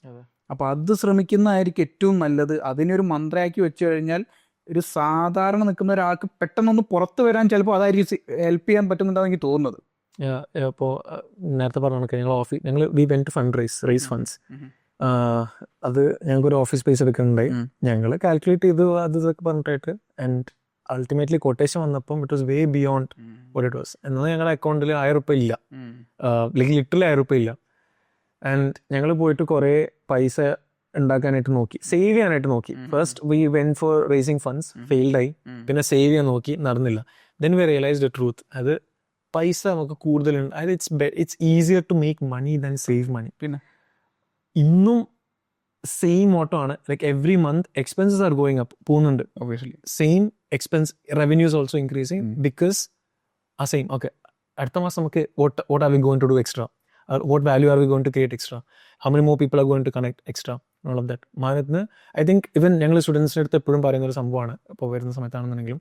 അപ്പോൾ അത് ശ്രമിക്കുന്നതായിരിക്കും ഏറ്റവും നല്ലത്. അതിനൊരു മന്ത്രയാക്കി വെച്ച് കഴിഞ്ഞാൽ ഒരു സാധാരണ നിൽക്കുന്ന ഒരാൾക്ക് പെട്ടെന്നൊന്ന് പുറത്ത് വരാൻ ചിലപ്പോൾ അതായിരിക്കും ഹെൽപ്പ് ചെയ്യാൻ പറ്റുന്നുണ്ടാവും എനിക്ക് തോന്നുന്നത്. ഇപ്പോൾ നേരത്തെ പറഞ്ഞ ഞങ്ങൾ we went to raise funds. അത് ഞങ്ങൾക്കൊരു ഓഫീസ് സ്പേസ് എടുക്കുന്നുണ്ടായി. ഞങ്ങൾ കാൽക്കുലേറ്റ് ചെയ്തു അത് ഇതൊക്കെ പറഞ്ഞിട്ടായിട്ട്. ആൻഡ് അൾട്ടിമേറ്റ്ലി കൊട്ടേഷൻ വന്നപ്പം it was way beyond what it was. എന്നാൽ ഞങ്ങളുടെ അക്കൗണ്ടിൽ 1000 രൂപ ഇല്ല, ലിറ്ററലി 1000 രൂപ ഇല്ല. ആൻഡ് ഞങ്ങൾ പോയിട്ട് കുറേ പൈസ ഉണ്ടാക്കാനായിട്ട് നോക്കി, സേവ് ചെയ്യാനായിട്ട് നോക്കി. First we went for raising funds, ഫെയിൽഡായി. പിന്നെ സേവ് ചെയ്യാൻ നോക്കി, നടന്നില്ല. Then we realise the truth, അത് പൈസ നമുക്ക് കൂടുതലുണ്ട്. അതായത് it's easier to make money than save money. പിന്നെ ഇന്നും സെയിം ഓട്ടോ ആണ്. Like every month expenses are going up, പോകുന്നുണ്ട്. Obviously same expense, revenues also increasing because ആ സെയിം. ഓക്കെ, അടുത്ത മാസം നമുക്ക് what are we going to do extra? What value are we going to create extra? How many more people are going to connect extra? All of that. മാനത്തിന് I think even ഞങ്ങൾ സ്റ്റുഡൻസിൻ്റെ അടുത്ത് എപ്പോഴും പറയുന്നൊരു സംഭവമാണ്, ഇപ്പോൾ വരുന്ന സമയത്താണെന്നുണ്ടെങ്കിലും,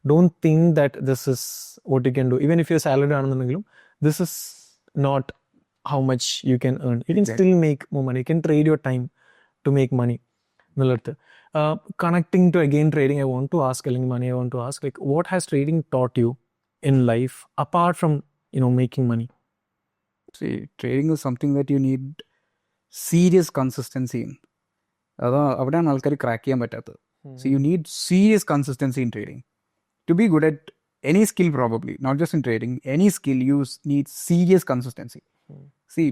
don't think that this is what you can do. Even if you salary ആണെന്നുണ്ടെങ്കിലും this is not how much you can earn. You can still make more money, you can trade your time to make money എന്നുള്ളടുത്ത്. Connecting to again trading, I want to ask, അല്ലെങ്കിൽ money I want to ask, like what has trading taught U in life apart from making money? See, trading is something that you need serious consistency in. അവിടെയാണ് ആൾക്കാർ crack ചെയ്യാൻ പറ്റാത്തത്. So you need serious consistency in trading to be good at any skill, probably not just in trading, any skill you need serious consistency. See,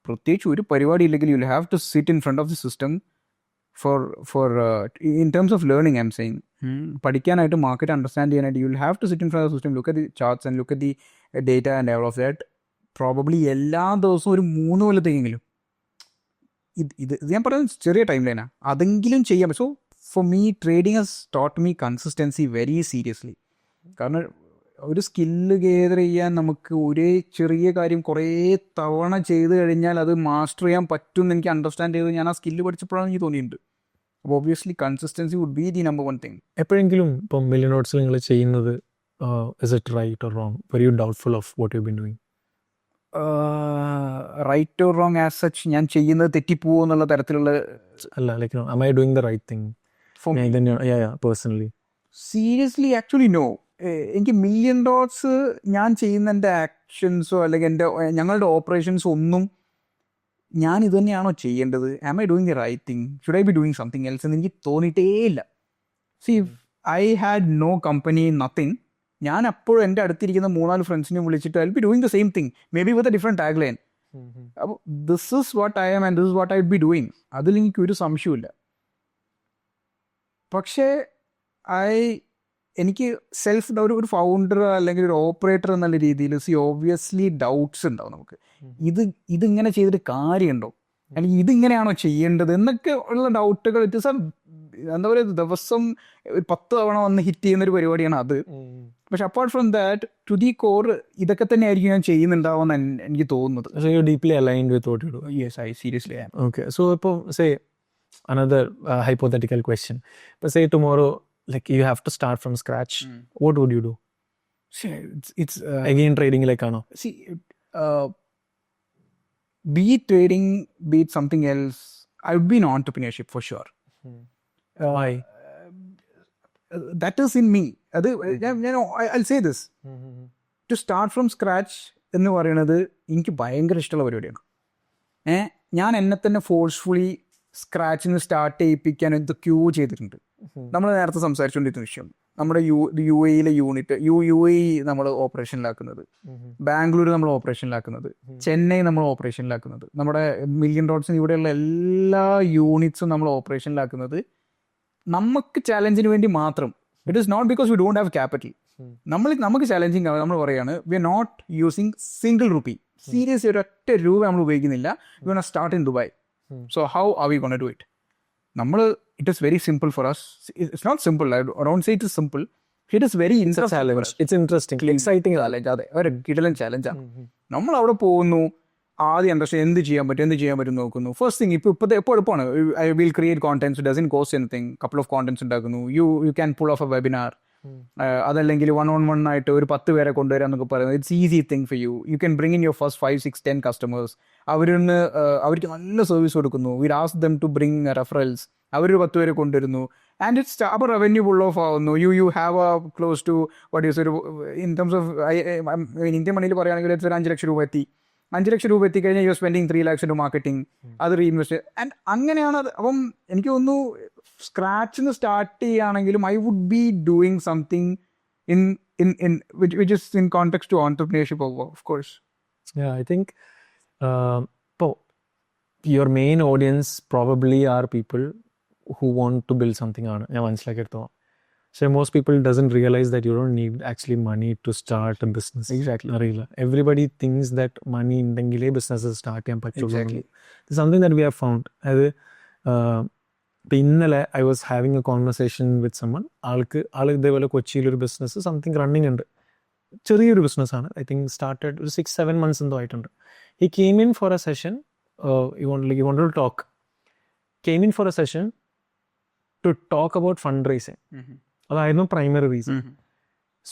പ്രത്യേകിച്ച് ഒരു പരിപാടി ഇല്ലെങ്കിൽ you will have to sit in front of the system for in terms of learning, I'm saying. പഠിക്കാനായിട്ട്, market understand ചെയ്യാനായിട്ട് you will have to sit in front of the system, look at the charts and look at the data and all of that. Probably എല്ലാ ദിവസവും ഒരു 3 കൊല്ലത്തേക്കെങ്കിലും ഇത് ഞാൻ പറയുന്നത് ചെറിയ time ലൈനാണ്, അതെങ്കിലും ചെയ്യാം. So for me trading has taught me consistency very seriously. കാരണം ഒരു സ്കില്ല് ഗേദർ ചെയ്യാൻ നമുക്ക് ഒരേ ചെറിയ കാര്യം കുറേ തവണ ചെയ്ത് കഴിഞ്ഞാൽ അത് മാസ്റ്റർ ചെയ്യാൻ പറ്റും എന്ന് എനിക്ക് അണ്ടർസ്റ്റാൻഡ് ചെയ്ത് ഞാൻ ആ സ്കില്ല് പഠിച്ചപ്പോഴാണ് എനിക്ക് തോന്നിയിട്ടുണ്ട്. അപ്പോൾ obviously consistency would be the number 1 thing. എപ്പോഴെങ്കിലും ഇപ്പം മില്യൺ നോട്ട്സിൽ നിങ്ങൾ ചെയ്യുന്നത് is it right or wrong? Were you doubtful of what you been doing? Right or wrong as such ഞാൻ ചെയ്യുന്നത് തെറ്റിപ്പോവോ എന്നുള്ള തരത്തിലുള്ള അല്ല, like am I doing the right thing for me? Yeah, personally. Seriously actually no. എനിക്ക് million dots ഞാൻ ചെയ്യുന്ന എൻ്റെ ആക്ഷൻസോ അല്ലെങ്കിൽ ഞങ്ങളുടെ ഓപ്പറേഷൻസോ ഒന്നും ഞാൻ ഇത് തന്നെയാണോ ചെയ്യേണ്ടത്? Am I doing the right thing? Should I be doing something else എന്ന് എനിക്ക് തോന്നിയിട്ടേ ഇല്ല. See I had no company, nothing. ഞാൻ അപ്പോഴും എൻ്റെ അടുത്തിരിക്കുന്ന 3-4 ഫ്രണ്ട്സിനെ വിളിച്ചിട്ട് I be doing the same thing, maybe with a different tag line. അപ്പോൾ this is what I am and this is what I would be doing. അതിൽ എനിക്ക് ഒരു സംശയമില്ല. പക്ഷേ എനിക്ക് സെൽഫ് ഒരു ഫൗണ്ടർ അല്ലെങ്കിൽ ഒരു ഓപ്പറേറ്റർ എന്നുള്ള രീതിയിൽ ഓബ്വിയസ്ലി ഡൗട്ട്സ് ഉണ്ടാവും നമുക്ക്. ഇതിങ്ങനെ ചെയ്തിട്ട് കാര്യമുണ്ടോ? അല്ലെങ്കിൽ ഇതിങ്ങനെയാണോ ചെയ്യേണ്ടത് എന്നൊക്കെ ഉള്ള ഡൗട്ടുകൾ. ഇറ്റ് ഇസ് എന്താ പറയുക, ദിവസം 10 തവണ വന്ന് ഹിറ്റ് ചെയ്യുന്നൊരു പരിപാടിയാണ് അത്. പക്ഷെ apart from that, to the core ഇതൊക്കെ തന്നെ ആയിരിക്കും ഞാൻ ചെയ്യുന്നുണ്ടാവുമെന്ന് എനിക്ക് തോന്നുന്നത്. So you're deeply aligned with what you do. Yes, I seriously am. Okay. So say another hypothetical question. But say tomorrow, like you have to start from scratch. What would you do? It's Again, trading like ano? see, be it trading, be it something else, I would be in entrepreneurship for sure. Why? That is in me. അത് I'll say this. To start from scratch എന്ന് പറയുന്നത് എനിക്ക് ഭയങ്കര ഇഷ്ടമുള്ള പരിപാടിയാണ്. ഞാൻ എന്നെ തന്നെ ഫോഴ്സ്ഫുള്ളി സ്ക്രാച്ചിൽ നിന്ന് സ്റ്റാർട്ട് ചെയ്യിപ്പിക്കാൻ എന്തൊക്കെയോ ചെയ്തിട്ടുണ്ട്. നമ്മൾ നേരത്തെ സംസാരിച്ചുകൊണ്ടിരുന്ന വിഷയം, നമ്മുടെ യു എയിലെ യൂണിറ്റ് യു എ നമ്മൾ ഓപ്പറേഷനിലാക്കുന്നത്, ബാംഗ്ലൂർ നമ്മൾ ഓപ്പറേഷനിലാക്കുന്നത്, ചെന്നൈ നമ്മൾ ഓപ്പറേഷനിലാക്കുന്നത്, നമ്മുടെ മില്യൺ ഡോട്ട്സിന് ഇവിടെയുള്ള എല്ലാ യൂണിറ്റ്സും നമ്മൾ ഓപ്പറേഷനിലാക്കുന്നത് നമുക്ക് ചാലഞ്ചിന് വേണ്ടി മാത്രം. It is not because we don't have capital. നമുക്ക് ചാലഞ്ചിങ് ആണ്. നമ്മൾ പറയാണ് we are not using single rupee. Seriously ഒരൊറ്റ രൂപ നമ്മൾ ഉപയോഗിക്കുന്നില്ല. We want to start in Dubai. So how are we gonna do it? It is very simple for us. It's not simple. I don't say it is simple. It is very Challenge. It's interesting. Exciting challenge. അതെ, ഒരു കിടലൻ ചാലഞ്ചാണ്. നമ്മൾ അവിടെ പോകുന്നു, ആദ്യം understand എന്ത് ചെയ്യാൻ പറ്റും നോക്കുന്നു. ഫസ്റ്റ് തിങ് ഇപ്പോൾ എളുപ്പമാണ്. I will create contents, doesn't cost anything. Couple of contents ഉണ്ടാക്കുന്നു. You can pull off a webinar. അതല്ലെങ്കിൽ 1-on-1 ആയിട്ട് ഒരു 10 പേരെ കൊണ്ടുവരാൻ എന്നൊക്കെ പറയുന്നത് it's easy thing for you. You can bring in your first 5, 6, 10 customers. അവർക്ക് നല്ല സർവീസ് കൊടുക്കുന്നു. We ask them to bring referrals. അവരൊരു 10 പേരെ കൊണ്ടുവരുന്നു. ആൻഡ് ഇറ്റ്സ് അപ്പോൾ റവന്യൂ പുൾ ഓഫ് ആവുന്നു. You have a close to what is ഒരു in terms of Indian മണിയിൽ പറയുകയാണെങ്കിൽ ഒരു 5 ലക്ഷം രൂപ എത്തി. 5 ലക്ഷം രൂപ എത്തിക്കഴിഞ്ഞാൽ you spending 3 lakhs to marketing. അത് റീഇൻവെസ്റ്റ്. ആൻഡ് അങ്ങനെയാണ് അത്. അപ്പം എനിക്ക് തോന്നുന്നു സ്ക്രാച്ചിൽ നിന്ന് സ്റ്റാർട്ട് ചെയ്യുകയാണെങ്കിലും I would be doing something in which is in context to entrepreneurship, of course. Yeah, I think your main audience probably are people who want to build something on. ഞാൻ മനസ്സിലാക്കിയെടുത്തോളാം. So most people doesn't realize that you don't need actually money to start a business. Exactly. അറിയില്ല. Everybody thinks that money ഉണ്ടെങ്കിലേ businesses start ചെയ്യാൻ പറ്റുള്ളൂ. Exactly. It's something that we have found. അത് ഇപ്പം ഇന്നലെ I was having a conversation with someone. ആൾ ഇതേപോലെ കൊച്ചിയിലൊരു ബിസിനസ് സംതിങ് റണ്ണിങ് ഉണ്ട്. ചെറിയൊരു ബിസിനസ്സാണ്. ഐ തിങ്ക് സ്റ്റാർട്ടഡ് ഒരു 6-7 months എന്തോ ആയിട്ടുണ്ട്. He came in for a session. You want to talk. Came in for a session to talk about fund raising. അതായിരുന്നു primary reason.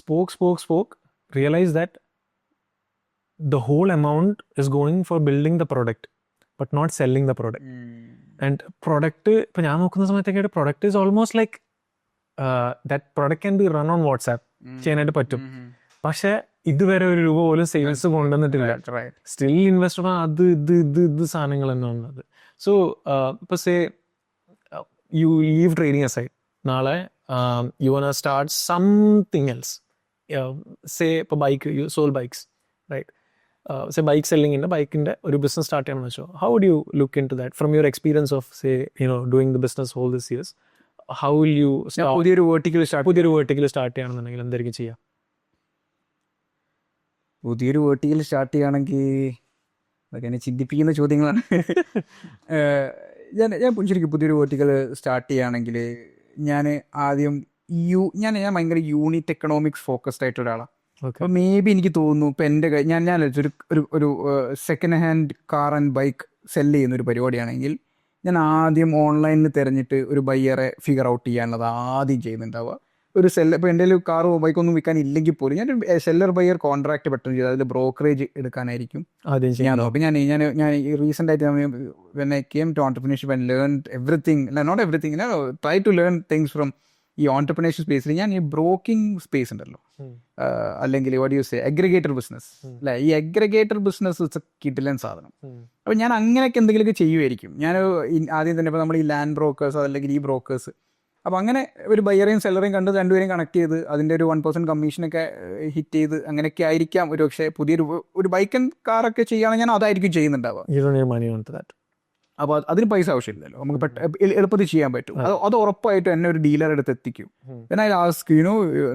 Spoke realise that the whole amount is going for building the product but not selling the product. And product, ഇപ്പം ഞാൻ നോക്കുന്ന സമയത്തൊക്കെ product is almost like that product can be run on WhatsApp ചെയ്യാനായിട്ട് പറ്റും. പക്ഷെ ഇതുവരെ ഒരു രൂപ പോലും സെയിൽസ് കൊണ്ടുവന്നിട്ടില്ല. സ്റ്റിൽ ഇൻവെസ്റ്റർ അത് ഇത് സാധനങ്ങൾ തന്നെ ഉള്ളത്. സോ ഇപ്പൊ say you leave trading aside. നാളെ you want to start something else. Say ഇപ്പോൾ bike, you sold bikes, right? Say bike സെല്ലിങ്ങിൻ്റെ ബൈക്കിൻ്റെ ഒരു ബിസിനസ് സ്റ്റാർട്ട് ചെയ്യണമെന്ന് വെച്ചോ. How would you look into that from your experience of say doing the business whole this years? How will you പുതിയൊരു vertical start ചെയ്യണമെന്നുണ്ടെങ്കിൽ എന്തായിരിക്കും ചെയ്യുക? പുതിയൊരു വേർട്ടിക്കൽ സ്റ്റാർട്ട് ചെയ്യുകയാണെങ്കിൽ അതൊക്കെ എന്നെ ചിന്തിപ്പിക്കുന്ന ചോദ്യങ്ങളാണ്. ഞാൻ ശരിക്കും പുതിയൊരു വേർട്ടിക്കൽ സ്റ്റാർട്ട് ചെയ്യുകയാണെങ്കിൽ ഞാൻ ആദ്യം ഞാൻ ഭയങ്കര യൂണിറ്റ് എക്കണോമിക്സ് ഫോക്കസ്ഡ് ആയിട്ട് ഒരാളാണ്. അപ്പോൾ മേ ബി എനിക്ക് തോന്നുന്നു ഇപ്പം എൻ്റെ ഞാൻ ഒരു second hand car and bike sell ചെയ്യുന്ന ഒരു പരിപാടിയാണെങ്കിൽ ഞാൻ ആദ്യം ഓൺലൈനിൽ തിരഞ്ഞിട്ട് ഒരു ബയ്യറെ ഫിഗർ ഔട്ട് ചെയ്യാനുള്ളത് ആദ്യം ചെയ്യുന്നുണ്ടാവുക. ഒരു സെല്ലർ, ഇപ്പോൾ എൻ്റെ കാറോ ബൈക്കൊന്നും വിൽക്കാൻ ഇല്ലെങ്കിൽ പോലും ഞാൻ സെല്ലർ ബയ്യർ കോൺട്രാക്ട് പെട്ടെന്ന് ചെയ്ത് അതിൽ ബ്രോക്കറേജ് എടുക്കാനായിരിക്കും ഞാൻ നോക്കും. ഞാൻ ഈ റീസെൻ്റ് ആയിട്ട് when I came to entrepreneurship and learn everything, not everything, try to learn things from ഈ ഓൺടർപ്രണർഷിപ്പ് സ്പേസിൽ. ഞാൻ ഈ ബ്രോക്കിംഗ് സ്പേസ് ഉണ്ടല്ലോ, അല്ലെങ്കിൽ what you say aggregator business അല്ലെ, ഈ അഗ്രിഗേറ്റർ ബിസിനസ് കിട്ടില്ല സാധനം. അപ്പം ഞാൻ അങ്ങനെയൊക്കെ എന്തെങ്കിലുമൊക്കെ ചെയ്യുമായിരിക്കും. ഞാൻ ആദ്യം തന്നെ ഇപ്പോൾ നമ്മൾ ഈ ലാൻഡ് ബ്രോക്കേഴ്സ് അല്ലെങ്കിൽ ഈ ബ്രോക്കേഴ്സ്, അപ്പോൾ അങ്ങനെ ഒരു ബയ്യറേയും സെല്ലറേയും കണ്ട് രണ്ടുപേരെയും കണക്ട് ചെയ്ത് അതിൻ്റെ ഒരു 1% കമ്മീഷനൊക്കെ ഹിറ്റ് ചെയ്ത് അങ്ങനെയൊക്കെ ആയിരിക്കാം ഒരു പക്ഷേ പുതിയൊരു ബൈക്ക് ആൻഡ് കാറൊക്കെ ചെയ്യുകയാണെങ്കിൽ ഞാൻ അതായിരിക്കും ചെയ്യുന്നുണ്ടാവുക. അപ്പോൾ അതിന് പൈസ ആവശ്യമില്ലല്ലോ, നമുക്ക് എളുപ്പത്തിൽ ചെയ്യാൻ പറ്റും. അത് ഉറപ്പായിട്ടും എന്നെ ഒരു ഡീലർ എടുത്ത് എത്തിക്കും. then I'll ask,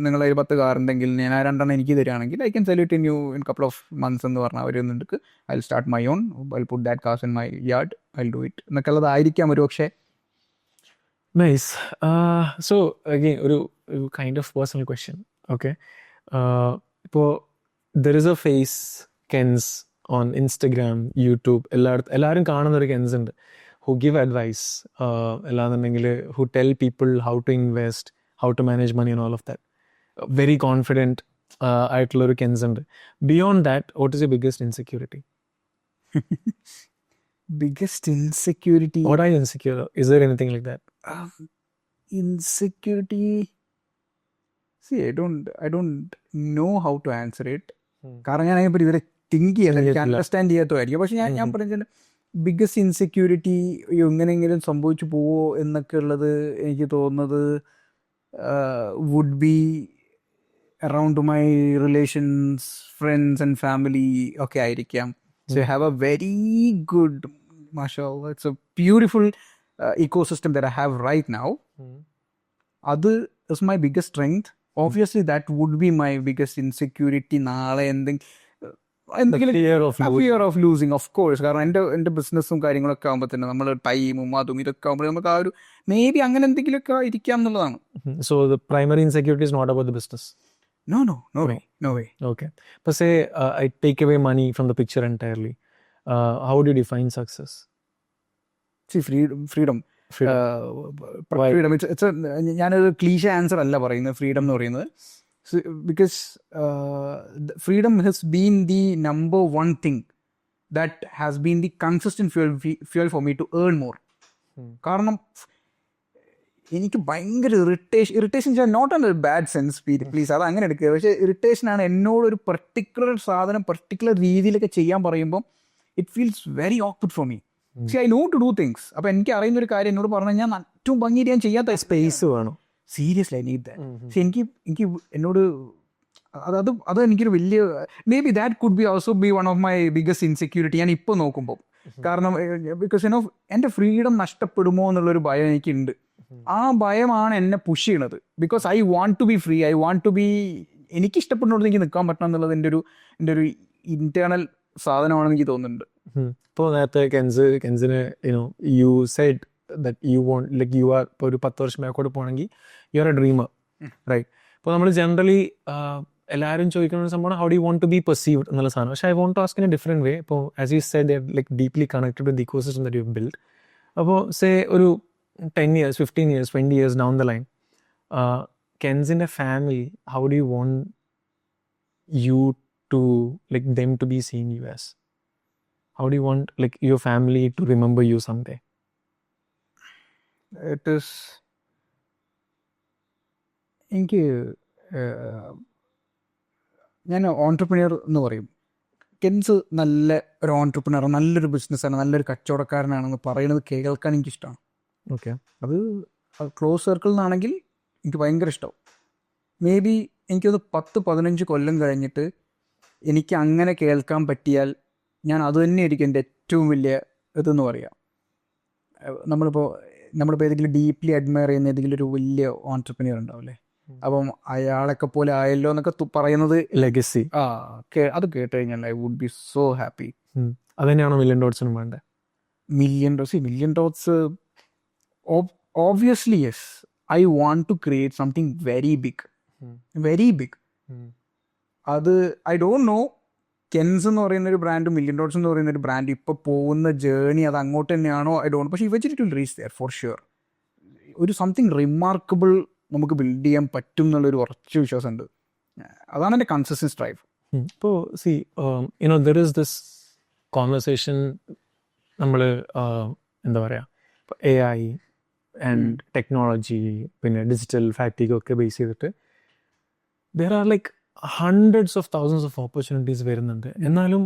നിങ്ങൾ 10 കാർ ഉണ്ടെങ്കിൽ ഞാൻ 2 എനിക്ക് തരികയാണെങ്കിൽ I can sell it in you in couple of months എന്ന് പറഞ്ഞാൽ അവരൊന്നുണ്ട്. I'll start my own, I'll put that cars in my yard, I'll do it എന്നൊക്കെ ഉള്ളതായിരിക്കാം ഒരു പക്ഷേ. Nice. So again, ഒരു kind of personal question. Okay. ഇപ്പോൾ there is a face Kens on Instagram, YouTube, എല്ലാവരും കാണുന്ന ഒരു Kens ഉണ്ട് who give advice, അല്ലാന്നുണ്ടെങ്കിൽ who tell people how to invest, how to manage money and all of that. Very confident ആയിട്ടുള്ള ഒരു Kens ഉണ്ട്. Beyond that, what is your biggest insecurity? Biggest insecurity? What are you insecure? Is there anything like that? Insecurity, see, I don't know how to answer it. കാരണം ഞാൻ അതിനെപ്പറ്റി ഇവരെ think ചെയ്യാൻ understand ചെയ്യാത്തതായിരിക്കും. പക്ഷെ ഞാൻ പറഞ്ഞാൽ ബിഗ്ഗസ്റ്റ് ഇൻസെക്യൂരിറ്റി എങ്ങനെയെങ്കിലും സംഭവിച്ചു പോവോ എന്നൊക്കെ ഉള്ളത് എനിക്ക് തോന്നുന്നത് would be around my relations, friends and family ഒക്കെ ആയിരിക്കാം. So I have a very good, മാഷാഅല്ലാഹ്, it's a beautiful ecosystem that I have right now. That is my biggest strength. Obviously that would be my biggest insecurity. നാളെ fear of losing, of course. കാരണം എൻ്റെ ബിസിനസ്സും കാര്യങ്ങളൊക്കെ ആകുമ്പോൾ തന്നെ നമ്മൾ ടൈമും അതും ഇതൊക്കെ ആകുമ്പോൾ നമുക്ക് ആ ഒരു മേ ബി അങ്ങനെ എന്തെങ്കിലുമൊക്കെ ഇരിക്കാം എന്നുള്ളതാണ്. So the primary insecurity is not about the business? No way. Okay. But say I take away money from the picture entirely. How would you define success? See, freedom. It's ഞാനൊരു cliche answer അല്ല പറയുന്നത് freedom എന്ന് പറയുന്നത്. Because freedom has been the number 1 thing that has been the consistent fuel for me to earn more. കാരണം എനിക്ക് ഭയങ്കര irritation not on a bad sense, please അത് അങ്ങനെ എടുക്കുക. പക്ഷേ ഇറിറ്റേഷനാണ് എന്നോടൊരു പർട്ടിക്കുലർ സാധനം പർട്ടിക്കുലർ രീതിയിലൊക്കെ ചെയ്യാൻ പറയുമ്പോൾ it feels very awkward for me. See, I know to do things. അപ്പോൾ എനിക്ക് അറിയുന്നൊരു കാര്യം എന്നോട് പറഞ്ഞു കഴിഞ്ഞാൽ ഏറ്റവും ഭംഗിയായിട്ട് ഞാൻ ചെയ്യാത്ത സ്പേസ് വേണം. Seriously I need that. പക്ഷെ എനിക്ക് എന്നോട് അത് എനിക്കൊരു വലിയ may be that could be also be one of my biggest insecurity ഞാൻ ഇപ്പോൾ നോക്കുമ്പോൾ. കാരണം ബിക്കോസ് എൻ്റെ ഫ്രീഡം നഷ്ടപ്പെടുമോ എന്നുള്ളൊരു ഭയം എനിക്കുണ്ട്. ആ ഭയമാണ് എന്നെ പുഷ് ചെയ്യണത്. Because I want to be free, I want to be, എനിക്ക് ഇഷ്ടപ്പെടുന്നോട് എനിക്ക് നിൽക്കാൻ പറ്റണം എന്നുള്ളത് എൻ്റെ ഒരു ഇന്റേണൽ സാധനമാണെന്ന് എനിക്ക് തോന്നുന്നുണ്ട്. ഇപ്പോൾ നേരത്തെ കെൻസിന് you said that you want like you are ഇപ്പോൾ ഒരു 10 വർഷം ബാക്കോട്ട് പോകണമെങ്കിൽ you are a dreamer, right? ഇപ്പോൾ നമ്മൾ ജനറലി എല്ലാവരും ചോദിക്കുന്ന ഒരു സംഭവമാണ് how do you want to be perceived എന്നുള്ള സാധനം. പക്ഷേ I want to ask in a different way. ഇപ്പോൾ as you said they like deeply connected with the ecosystem that you have build. അപ്പോൾ സേ ഒരു 10 years, 15 years, 20 years down the line, കെൻസിൻ്റെ family, how do you want you to like them to be seeing you as? How do you want like your family to remember you someday? It is എനിക്ക് ഞാൻ ഓൺട്രപ്രനിയർ എന്ന് പറയും. Ken's നല്ല ഒരു ഓൺട്രപ്രനിയർ, നല്ലൊരു ബിസിനസ്സാണ്, നല്ലൊരു കച്ചവടക്കാരനാണെന്ന് പറയുന്നത് കേൾക്കാൻ എനിക്കിഷ്ടമാണ്. Okay. അത് ക്ലോസ് സർക്കിളിൽ നിന്നാണെങ്കിൽ എനിക്ക് ഭയങ്കര ഇഷ്ടം. മേ ബി എനിക്കത് 10-15 കൊല്ലം കഴിഞ്ഞിട്ട് എനിക്ക് അങ്ങനെ കേൾക്കാൻ പറ്റിയാൽ ഞാൻ അത് തന്നെയായിരിക്കും എൻ്റെ ഏറ്റവും വലിയ ഇതെന്ന് പറയാം. നമ്മളിപ്പോൾ ഏതെങ്കിലും ഡീപ്ലി അഡ്മയർ ചെയ്യുന്ന ഏതെങ്കിലും ഒരു വലിയ ഓൺട്രപ്രനിയർ ഉണ്ടാവില്ലേ, അപ്പം അയാളൊക്കെ പോലെ ആയല്ലോ എന്നൊക്കെ പറയുന്നത് ലെഗസി. അത് കേട്ട് കഴിഞ്ഞാൽ I would be so happy. അത് തന്നെയാണോ $1 million വേണ്ടത്? $1 million obviously yes. I want to create something very big. അത് ഐ ഡോണ്ട് നോ കെൻസ് എന്ന് പറയുന്നൊരു ബ്രാൻഡ്, $1 million എന്ന് പറയുന്നൊരു ബ്രാൻഡ് ഇപ്പോൾ പോകുന്ന ജേർണി അത് അങ്ങോട്ട് തന്നെയാണോ ഐ ഡോണ്ട്. പക്ഷേ ഇവറ്റ് it will reach there for sure. ഒരു സംതിങ് റിമാർക്കബിൾ നമുക്ക് ബിൽഡ് ചെയ്യാൻ പറ്റും എന്നുള്ളൊരു ഉറച്ച വിശ്വാസമുണ്ട്. അതാണ് എൻ്റെ കൺസിസ്റ്റൻസ് ഡ്രൈവ്. ഇപ്പോൾ see there is this conversation, നമ്മൾ എന്താ പറയുക, AI ആൻഡ് ടെക്നോളജി പിന്നെ ഡിജിറ്റൽ ഫാക്ടിക് ഒക്കെ ബേസ് ചെയ്തിട്ട് there are like hundreds of thousands of opportunities വരുന്നുണ്ട്. എന്നാലും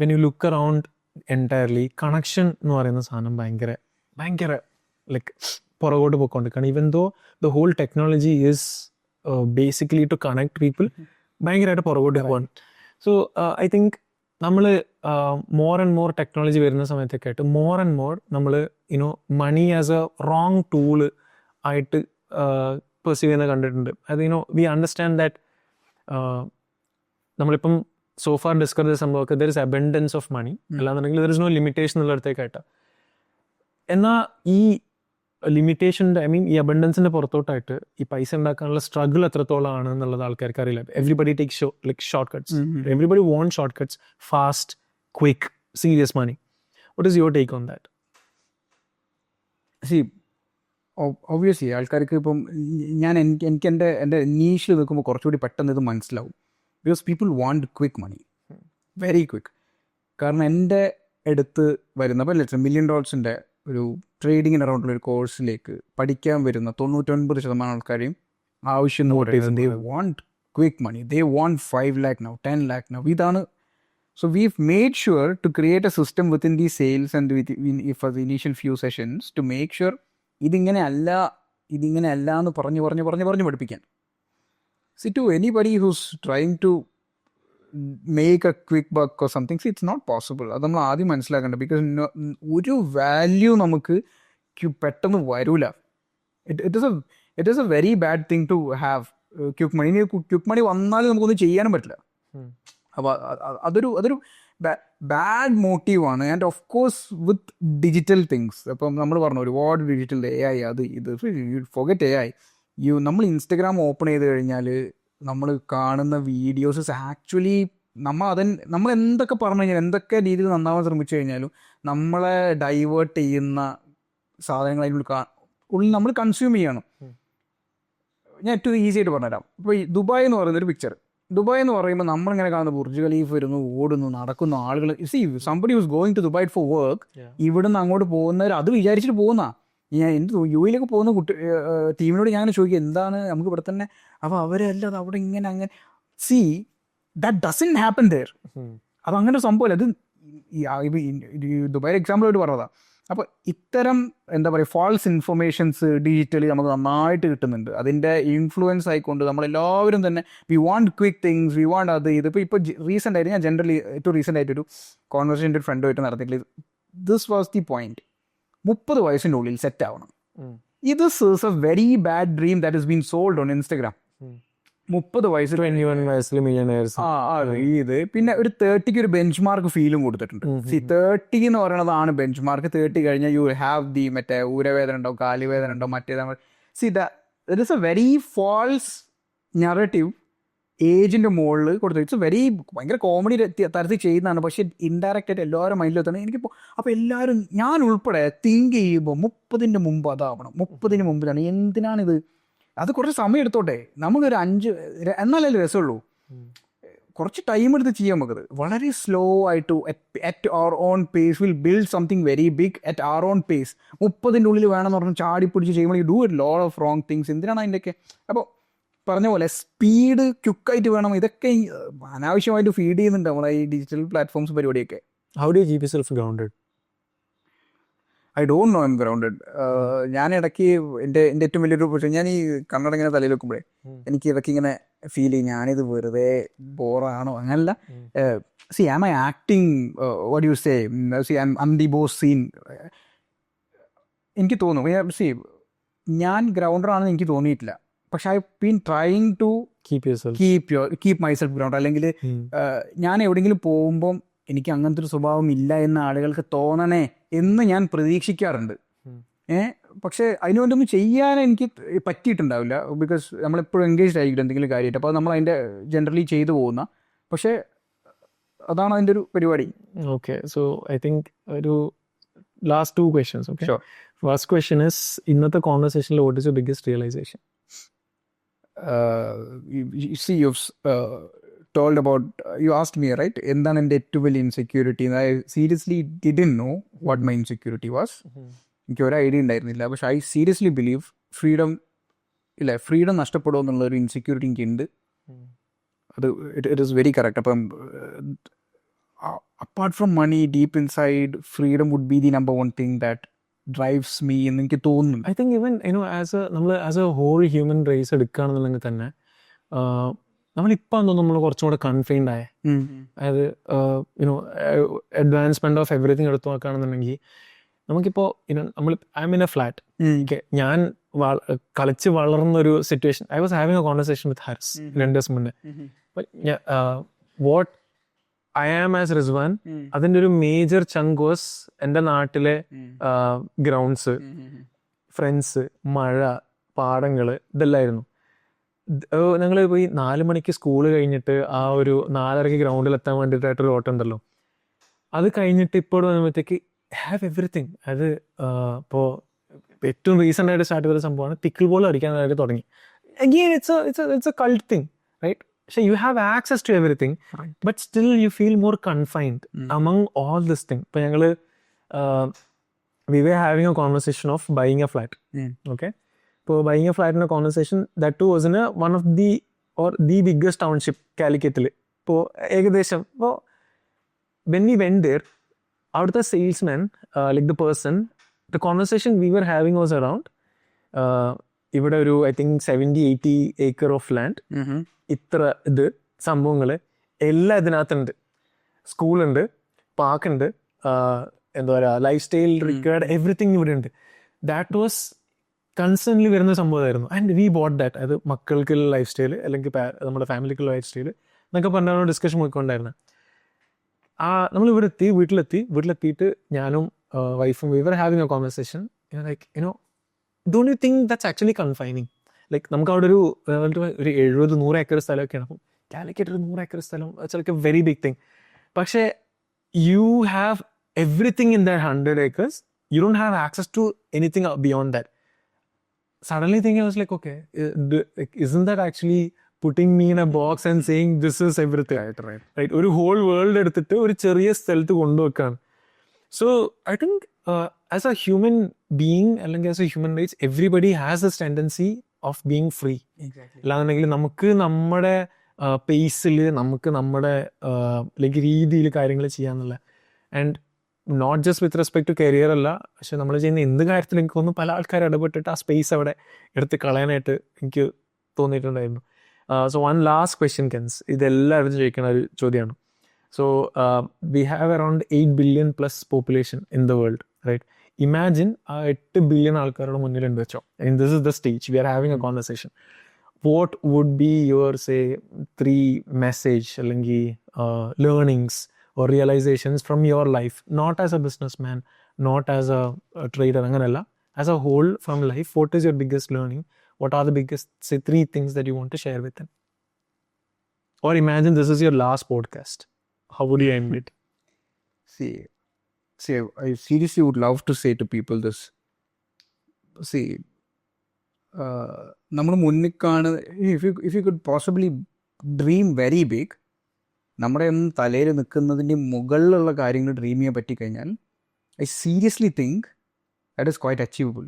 when you look around entirely, connection എന്ന് പറയുന്ന സാധനം ഭയങ്കര ലൈക്ക് പുറകോട്ട് പോയിക്കൊണ്ടിരിക്കുകയാണ്. Even though the whole technology is basically to connect people, ഭയങ്കരമായിട്ട് പുറകോട്ട് പോകാൻ. സോ ഐ തിങ്ക് നമ്മൾ മോർ ആൻഡ് മോർ ടെക്നോളജി വരുന്ന സമയത്തൊക്കെ ആയിട്ട് മോർ ആൻഡ് മോർ നമ്മൾ money as a wrong tool ആയിട്ട് പെർസീവ് ചെയ്യുന്നത് കണ്ടിട്ടുണ്ട്. അത് വി അണ്ടർസ്റ്റാൻഡ് ദാറ്റ് നമ്മളിപ്പം സോഫാർ ഡിസ്കസ് ചെയ്ത സംഭവമൊക്കെ there is abundance of money, അല്ലാന്നുണ്ടെങ്കിൽ ദർ ഇസ് നോ ലിമിറ്റേഷൻ എന്നുള്ളടത്തേക്കായിട്ടാണ്. എന്നാൽ ഈ ലിമിറ്റേഷൻ്റെ ഈ അബൻഡൻസിൻ്റെ പുറത്തോട്ടായിട്ട് ഈ പൈസ ഉണ്ടാക്കാനുള്ള സ്ട്രഗിൾ എത്രത്തോളം ആണ് എന്നുള്ളത് ആൾക്കാർക്ക് അറിയില്ല. Everybody take short cuts, everybody want short cuts, fast, quick, serious money. What is your take on that? Obviously ആൾക്കാർക്ക് ഇപ്പം എനിക്ക് എൻ്റെ നീഷിൽ നിൽക്കുമ്പോൾ കുറച്ചുകൂടി പെട്ടെന്ന് ഇത് മനസ്സിലാവും. Because people want quick money, very quick. കാരണം എൻ്റെ അടുത്ത് വരുന്ന ഇപ്പോൾ $1 million ഒരു ട്രേഡിങ്ങിന് അറൗണ്ടുള്ള ഒരു കോഴ്സിലേക്ക് പഠിക്കാൻ വരുന്ന 99% ആൾക്കാരെയും ആവശ്യം എന്ന് പറയുന്നത് they want quick money, they want 5 lakh now, 10 lakh now. ഇതാണ്. So we've made sure to create a system within these sales and for the initial few sessions to make sure ഇതിങ്ങനെ അല്ല എന്ന് പറഞ്ഞ് പഠിപ്പിക്കാൻ. See, to anybody who's trying to make a quick buck or something, see, it's not possible. അത് നമ്മൾ ആദ്യം മനസ്സിലാക്കേണ്ടത്. Because ഒരു വാല്യൂ നമുക്ക് പെട്ടെന്ന് വരൂല. It is a very bad thing to have quick money. Quick money വന്നാലും നമുക്കൊന്നും ചെയ്യാനും പറ്റില്ല. അപ്പോൾ അതൊരു ബാഡ് മോട്ടീവാണ്. And of course with digital things, അപ്പം നമ്മൾ പറഞ്ഞു ഒരുപാട് ഡിജിറ്റൽ AI അത് ഇത് ഫോർഗെറ്റ് AI. നമ്മൾ ഇൻസ്റ്റഗ്രാം ഓപ്പൺ ചെയ്ത് കഴിഞ്ഞാൽ നമ്മൾ കാണുന്ന വീഡിയോസ് ആക്ച്വലി നമ്മൾ എന്തൊക്കെ പറഞ്ഞു കഴിഞ്ഞാൽ, എന്തൊക്കെ രീതിയിൽ നന്നാവാൻ ശ്രമിച്ചു കഴിഞ്ഞാലും നമ്മളെ ഡൈവേർട്ട് ചെയ്യുന്ന സാധനങ്ങൾ അതിനുള്ളിൽ നമ്മൾ കൺസ്യൂം ചെയ്യണം. ഞാൻ ഏറ്റവും ഈസി ആയിട്ട് പറഞ്ഞുതരാം. ഇപ്പോൾ ഈ ദുബായ് എന്ന് പറയുന്നൊരു പിക്ചർ, ദുബായ് എന്ന് പറയുമ്പോൾ നമ്മളിങ്ങനെ കാണുന്ന ബുർജ് ഖലീഫ് വരുന്നു, ഓടുന്നു, നടക്കുന്ന ആളുകൾ. Somebody was going to Dubai for work. ഇവിടുന്ന് അങ്ങോട്ട് പോകുന്നവർ അത് വിചാരിച്ചിട്ട് പോകുന്ന. ഞാൻ UAE പോകുന്ന ടീമിനോട് ഞാൻ ചോദിക്കും എന്താണ് നമുക്ക് ഇവിടെ തന്നെ, അപ്പോൾ അവരല്ല അവിടെ ഇങ്ങനെ അങ്ങനെ. That doesn't happen there. അത് അങ്ങനെ ഒരു സംഭവമല്ല. അത് ദുബായ് എക്സാമ്പിളായിട്ട് പറഞ്ഞതാണ്. അപ്പോൾ ഇത്തരം എന്താ പറയുക ഫാൾസ് ഇൻഫർമേഷൻസ് ഡിജിറ്റലി നമുക്ക് നന്നായിട്ട് കിട്ടുന്നുണ്ട്. അതിൻ്റെ ഇൻഫ്ലുവൻസ് ആയിക്കൊണ്ട് നമ്മളെല്ലാവരും തന്നെ we want quick things, we want അത് ഇത്. ഇപ്പോൾ റീസെൻ്റ് ആയിട്ട് ഞാൻ ജനറലി ഏറ്റവും റീസെൻ്റ് ആയിട്ടൊരു കോൺവെർസേഷൻ ഒരു ഫ്രണ്ടുമായിട്ട് നടത്തിയിട്ടില്ല. This was the point. 30 വയസ്സിൻ്റെ ഉള്ളിൽ സെറ്റ് ആവണം. ഇത് is a very bad dream that is been sold on Instagram. 30 വയസ്സിൽ 21 വയസ്സിൽ മില്യണേഴ്സ്. ഇത് പിന്നെ ഒരു 30ക്ക് ഒരു ബെഞ്ച് മാർക്ക് ഫീലും കൊടുത്തിട്ടുണ്ട്. 30 എന്ന് പറയുന്നതാണ് ബെഞ്ച് മാർക്ക്. 30 കഴിഞ്ഞാൽ യു ഹാവ് ദി മറ്റേ ഊരവേദന ഉണ്ടോ, കാലുവേദന ഉണ്ടോ, മറ്റേതാണ്. It is a very false narrative ഏജിൻ്റെ മുകളിൽ കൊടുത്തു. ഇറ്റ്സ് വെരി ഭയങ്കര കോമഡി തരത്തിൽ ചെയ്യുന്നതാണ്. പക്ഷേ ഇൻഡയറക്റ്റ് ആയിട്ട് എല്ലാവരും മൈൻഡിലെത്താണ്. എനിക്കിപ്പോൾ അപ്പോൾ എല്ലാവരും ഞാൻ ഉൾപ്പെടെ തിങ്ക് ചെയ്യുമ്പോൾ 30ന് മുമ്പ് അതാവണം, 30ന് മുമ്പിലാണ്. എന്തിനാണിത്? അത് കുറച്ച് സമയം എടുത്തോട്ടെ. നമുക്കൊരു 5 എന്നാലല്ലേ രസമുള്ളൂ. കുറച്ച് ടൈം എടുത്ത് ചെയ്യാൻ നമുക്കത് വളരെ സ്ലോ ആയിട്ട് at our own pace will build something very big at our own pace. 30ൻ്റെ ഉള്ളിൽ വേണമെന്ന് പറഞ്ഞാൽ ചാടിപ്പിടിച്ച് ചെയ്യുമ്പോൾ you do a lot of wrong things. എന്തിനാണ് അതിൻ്റെയൊക്കെ? അപ്പോൾ പറഞ്ഞ പോലെ സ്പീഡ് ക്വിക്കായിട്ട് വേണം. ഇതൊക്കെ അനാവശ്യമായിട്ട് ഫീഡ് ചെയ്യുന്നുണ്ട് നമ്മളെ ഈ ഡിജിറ്റൽ പ്ലാറ്റ്ഫോംസ് പരിപാടിയൊക്കെ. How do you keep yourself grounded? I don't know I'm grounded. ഞാൻ ഇടയ്ക്ക് എൻ്റെ ഏറ്റവും വലിയൊരു പ്രശ്നം, ഞാൻ ഈ കണ്ണട ഇങ്ങനെ തലയിൽ വെക്കുമ്പോഴേ എനിക്ക് ഇടയ്ക്ക് ഇങ്ങനെ ഫീൽ ചെയ്യും ഞാനിത് വെറുതെ ബോറാണോ. അങ്ങനല്ല. Am I acting what you say I'm the boss scene. എനിക്ക് തോന്നും ഞാൻ ഗ്രൗണ്ടർ ആണെന്ന് എനിക്ക് തോന്നിയിട്ടില്ല. പക്ഷെ I been trying to keep myself ground. അല്ലെങ്കിൽ ഞാൻ എവിടെയെങ്കിലും പോകുമ്പം എനിക്ക് അങ്ങനത്തെ ഒരു സ്വഭാവം ഇല്ല എന്ന് ആളുകൾക്ക് തോന്നണേ എന്ന് ഞാൻ പ്രതീക്ഷിക്കാറുണ്ട്. പക്ഷേ അതിനുവേണ്ടൊന്നും ചെയ്യാൻ എനിക്ക് പറ്റിയിട്ടുണ്ടാവില്ല. ബിക്കോസ് നമ്മളെപ്പോഴും എൻഗേജ്ഡ് ആയിരിക്കും എന്തെങ്കിലും കാര്യമായിട്ട്. അപ്പോൾ നമ്മൾ അതിൻ്റെ ജനറലി ചെയ്തു പോകുന്ന. പക്ഷേ അതാണ് അതിൻ്റെ ഒരു പരിപാടി. ഓക്കെ, സോ ഐ തിങ്ക് ഒരു last 2 questions. Okay, first question is ഇന്നത്തെ കോൺവെർസേഷനിൽ what is your biggest realisation? you've told about, you asked me, right, എന്താണ് എൻ്റെ ഏറ്റവും വലിയ insecurity. I seriously didn't know what my insecurity was. എനിക്ക് ഒരു idea ഉണ്ടായിരുന്നില്ല. പക്ഷെ ഐ സീരിയസ്ലി ബിലീവ് ഫ്രീഡം നഷ്ടപ്പെടുമോ എന്നുള്ളൊരു ഇൻസെക്യൂരിറ്റി എനിക്കുണ്ട്. അത് ഇറ്റ് ഈസ് വെരി കറക്റ്റ്. അപ്പം apart from money, deep inside freedom would be the number 1 thing that drives me എന്ന് എനിക്ക് തോന്നുന്നു. ഐ തിങ്ക് ഈവൻ നമ്മൾ as a whole human race എടുക്കുകയാണെന്നുണ്ടെങ്കിൽ തന്നെ നമ്മളിപ്പോൾ നമ്മൾ കുറച്ചും കൂടെ കൺഫൈൻഡ് ആയ, അതായത് യുനോ അഡ്വാൻസ്മെന്റ് ഓഫ് എവറിത്തിങ് എടുത്തു നോക്കുകയാണെന്നുണ്ടെങ്കിൽ നമുക്കിപ്പോൾ നമ്മൾ I'm in a flat. ഞാൻ കളിച്ച് വളർന്നൊരു situation. I was having a conversation with Haris 2 ദിവസം മുന്നേ. What I am as Rizwan, അതിൻ്റെ ഒരു മേജർ ചങ്ക് വാസ് എൻ്റെ നാട്ടിലെ ഗ്രൗണ്ട്സ്, ഫ്രണ്ട്സ്, മഴ, പാടങ്ങൾ, ഇതെല്ലായിരുന്നു. ഞങ്ങൾ പോയി 4 മണിക്ക് സ്കൂൾ കഴിഞ്ഞിട്ട് ആ ഒരു 4:30 ഗ്രൗണ്ടിൽ എത്താൻ വേണ്ടിയിട്ടായിട്ടൊരു ഓട്ടം ഉണ്ടല്ലോ, അത് കഴിഞ്ഞിട്ട് ഇപ്പോൾ വരുമ്പോഴത്തേക്ക് ഹാവ് എവറിത്തിങ്. അത് ഇപ്പോൾ ഏറ്റവും റീസെൻ്റ് ആയിട്ട് സ്റ്റാർട്ട് ചെയ്ത സംഭവമാണ് പിക്കിൾ ബോൾ അടിക്കാനായിട്ട് തുടങ്ങി. Again it's a cult thing, right? പക്ഷേ you have access to everything, but still you feel more confined among all this thing. ഇപ്പോൾ ഞങ്ങൾ we were having a conversation of buying a flat. Okay, ഇപ്പോൾ buying a ഫ്ലാറ്റിൻ്റെ conversation that too was in one of the biggest township കാലിക്കറ്റിൽ. ഇപ്പോൾ ഏകദേശം ഇപ്പോൾ when we went there, അവിടുത്തെ salesman, like the person, the conversation we were having was around ഇവിടെ ഒരു I think 70-80 acre of land, ഇത്ര ഇത് സംഭവങ്ങൾ എല്ലാം ഇതിനകത്തുണ്ട്. സ്കൂളുണ്ട്, പാർക്കുണ്ട്, എന്താ പറയുക, ലൈഫ് സ്റ്റൈൽ റിക്വയർഡ് എവറിത്തിങ് ഇവിടെ ഉണ്ട്. ദാറ്റ് വാസ് കൺസേൺലി വരുന്ന സംഭവമായിരുന്നു. And we boat that. അത് മക്കൾക്കുള്ള ലൈഫ് സ്റ്റൈൽ അല്ലെങ്കിൽ നമ്മുടെ ഫാമിലിക്കുള്ള ലൈഫ് സ്റ്റൈൽ എന്നൊക്കെ പറഞ്ഞാണ് ഡിസ്കഷൻ പോയിക്കൊണ്ടായിരുന്നത്. നമ്മൾ വീട്ടിലെത്തിയിട്ട് ഞാനും വൈഫും we were having a conversation like don't you think that's actually confining? Like നമുക്ക് അവിടെ ഒരു 70-100 ഏക്കർ സ്ഥലമൊക്കെയാണ്. അപ്പം കാലിക്കറ്റ് ഒരു 100 ഏക്കർ സ്ഥലം, it's like a very big thing. പക്ഷേ you have everything in that 100 acres. You don't have access to anything beyond that. Suddenly thinking, I was like, okay, isn't that actually putting me in a box and saying this is everything? Right? ഒരു whole world എടുത്തിട്ട് ഒരു ചെറിയ സ്ഥലത്ത് കൊണ്ടുവെക്കാണ്. So I think as a human being അല്ലെങ്കിൽ as a human rights, everybody has a tendency of being free. അല്ലാന്നുണ്ടെങ്കിൽ നമുക്ക് നമ്മുടെ പേസിൽ, നമുക്ക് നമ്മുടെ ലൈക്ക് രീതിയിൽ കാര്യങ്ങൾ ചെയ്യാന്നുള്ള. And not just with respect to career അല്ല, പക്ഷെ നമ്മൾ ചെയ്യുന്ന എന്ത് കാര്യത്തിൽ എനിക്ക് തോന്നുന്നു പല ആൾക്കാർ ഇടപെട്ടിട്ട് ആ സ്പേസ് അവിടെ എടുത്ത് കളയാനായിട്ട് എനിക്ക് തോന്നിയിട്ടുണ്ടായിരുന്നു. So one last question Kens, ഇതെല്ലാവരും ചോദിക്കുന്ന ഒരു ചോദ്യമാണ്. So we have around 8 billion plus population in the world, right? Imagine ആ 8 billion ആൾക്കാരുടെ മുന്നിലുണ്ട് വെച്ചോ, and this is the stage we are having a conversation. What would be your, say, 3 message അല്ലെങ്കിൽ learnings or realizations from your life, not as a businessman, not as a trader, അങ്ങനല്ല, as a whole from life? What is your biggest learning? What are the biggest, say, 3 things that you want to share with them? Or imagine this is your last podcast. How would you end it? See, I seriously would love to say to people this. See, നമ്മൾ മുന്നിൽ കാണുന്ന, if you could possibly dream very big, നമ്മുടെ തലയിൽ നിൽക്കുന്നതിൻ്റെ മുകളിലുള്ള കാര്യങ്ങൾ dream ചെയ്യാൻ പറ്റിക്കഴിഞ്ഞാൽ I seriously think that is quite achievable.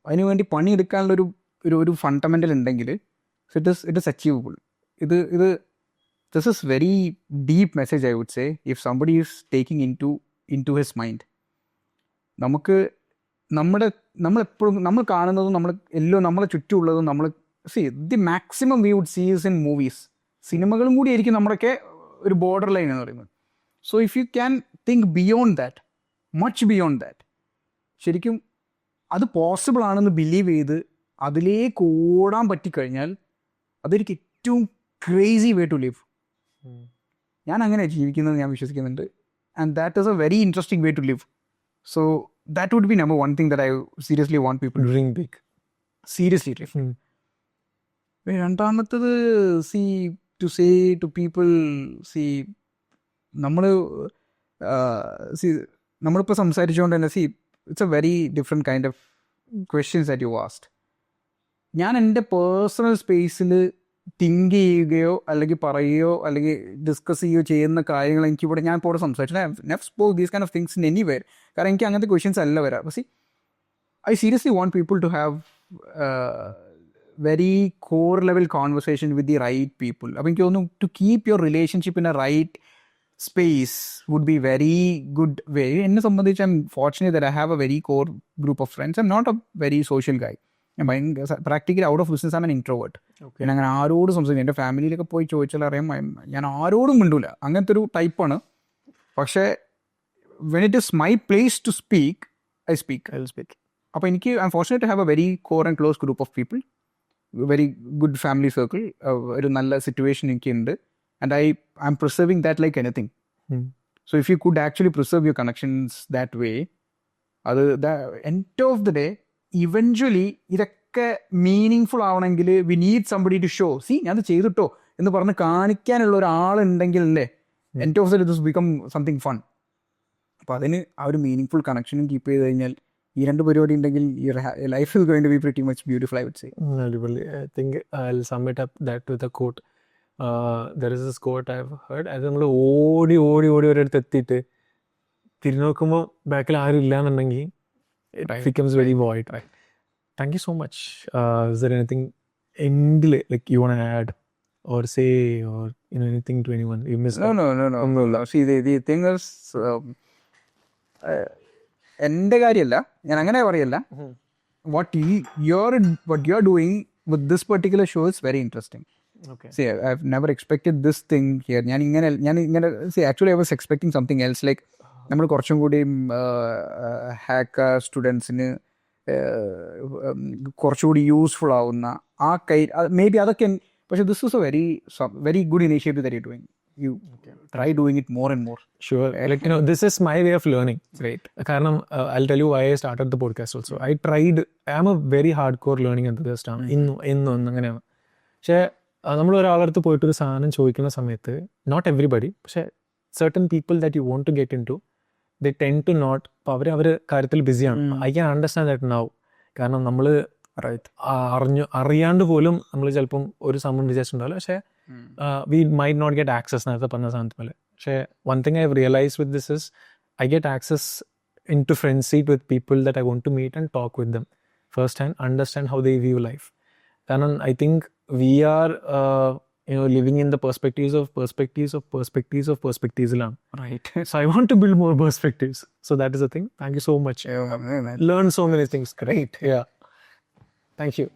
അതിനുവേണ്ടി പണിയെടുക്കാനുള്ളൊരു ഒരു ഫണ്ടമെൻ്റൽ ഉണ്ടെങ്കിൽ it is achievable. This is very deep message I would say, if somebody is taking in to his mind. നമ്മളെപ്പോഴും നമ്മൾ കാണുന്നതും നമ്മളെ ചുറ്റുമുള്ളതും നമ്മൾ the maximum we would see is in movies. സിനിമകളും കൂടി ആയിരിക്കും നമ്മുടെയൊക്കെ ഒരു ബോർഡർ ലൈൻ എന്ന് പറയുന്നത്. So if you can think beyond that, much beyond that, ശരിക്കും അത് പോസിബിൾ ആണെന്ന് ബിലീവ് ചെയ്ത് അതിലേക്ക് ഓടാൻ പറ്റിക്കഴിഞ്ഞാൽ അതൊരിക്കും ഏറ്റവും ക്രേസി വേ ടു ലിവ്. ഞാൻ അങ്ങനെ ജീവിക്കുന്നത് ഞാൻ വിശ്വസിക്കുന്നുണ്ട്. And that is a very interesting way to live. So that would be number 1 thing that I seriously want people to dream big. Seriously. രണ്ടാമത്തത്, to say to people, നമ്മളിപ്പോൾ സംസാരിച്ചുകൊണ്ട് തന്നെ it's A very different kind of questions that you asked. ഞാൻ എൻ്റെ personal സ്പേസിൽ think ചെയ്യുകയോ അല്ലെങ്കിൽ പറയുകയോ അല്ലെങ്കിൽ ഡിസ്കസ് ചെയ്യുകയോ ചെയ്യുന്ന കാര്യങ്ങൾ എനിക്കിവിടെ ഞാൻ ഇപ്പോൾ സംസാരിച്ചു never spoke these kind of things in anywhere. കാരണം എനിക്ക് അങ്ങനത്തെ ക്വസ്റ്റ്യൻസ് അല്ല വരാം. പക്ഷേ I seriously want people to have very core level conversation with the right people. I mean, to keep your relationship in a right space would be very good way. In some I'm fortunate that I have a very core group of friends. I'm not a very social guy. ഞാൻ ഭയങ്കര practically out of business ആണ് ഞാൻ introvert. Okay. ഞാൻ അങ്ങനെ ആരോടും സംസാരിക്കും. എൻ്റെ ഫാമിലിയിലൊക്കെ പോയി ചോദിച്ചാൽ അറിയാം ഞാൻ ആരോടും മിണ്ടൂല, അങ്ങനത്തെ ഒരു ടൈപ്പാണ്. പക്ഷേ when it is my place to speak I speak. I'll speak. അപ്പോൾ എനിക്ക് I'm fortunate to have a very core and close group of people, very good family circle, ഒരു നല്ല സിറ്റുവേഷൻ എനിക്കുണ്ട്. And I am preserving that like anything. So if you could actually preserve your connections that way, അത് end of the day eventually ഇതൊക്കെ meaningful ആവണമെങ്കിൽ we need somebody to show C ഞാൻ അത് ചെയ്തിട്ടോ എന്ന് പറഞ്ഞ് കാണിക്കാനുള്ള ഒരാളുണ്ടെങ്കിൽ അല്ലേ end of the day this become something fun. അപ്പോൾ അതിന് ആ ഒരു മീനിങ് ഫുൾ കണക്ഷനും കീപ്പ് ചെയ്ത് കഴിഞ്ഞാൽ ഈ രണ്ട് പരിപാടി ഉണ്ടെങ്കിൽ life is going to be pretty much beautiful I would say. അടിപൊളി. I think I'll sum it up that with a quote. There is this quote I've heard. അത് നമ്മൾ ഓടി ഓടി ഓടി ഒരിടത്ത് എത്തിയിട്ട് തിരിഞ്ഞു നോക്കുമ്പോൾ ബാക്കിൽ ആരും ഇല്ല എന്നുണ്ടെങ്കിൽ it becomes very void. Thank you so much. Is there anything endly like you want to add or say, or anything to anyone you missed? No. See, the thing is, എൻ്റെ കാര്യമല്ല, ഞാൻ അങ്ങനെ പറയല്ല. What you're doing with this particular show is very interesting. Okay. See, I've never expected this thing here. ഞാൻ ഇങ്ങനെ see, actually I was expecting something else, like നമ്മൾ കുറച്ചും കൂടി ഹാക്കർ സ്റ്റുഡൻസിന് കുറച്ചുകൂടി യൂസ്ഫുൾ ആവുന്ന ആ മേ ബി അതൊക്കെ. പക്ഷേ this is a very good initiative that you doing. You try doing it more and more. Sure. Like, this is my way of learning. Great. Karanam, I'll tell you why I started the podcast also. I'm a very hardcore learning enthusiast ആണ്. ഇന്നും അങ്ങനെയാണ്. പക്ഷേ നമ്മൾ ഒരാളടുത്ത് പോയിട്ട് ഒരു സാധനം ചോദിക്കുന്ന സമയത്ത് നോട്ട് എവറിബഡി, പക്ഷേ certain people that you want to get into, they tend to not. അപ്പോൾ അവർ കാര്യത്തിൽ ബിസിയാണ്. I can understand that now. കാരണം നമ്മൾ അറിയാണ്ട് പോലും നമ്മൾ ചിലപ്പം ഒരു സംഭവം വിചാരിച്ചിട്ടുണ്ടാവില്ല, പക്ഷേ we might not get access നേരത്തെ പറഞ്ഞ സാധനത്തിന് പോലെ. പക്ഷേ one thing I've realized with this is I get access into friend seat with people that I want to meet and talk with them first hand, understand how they view life. കാരണം I think we are living in the perspectives ലാണ്. Right. So I want to build more perspectives. So that is the thing. Thank you so much. Learn so many things. Great. Yeah. Thank you.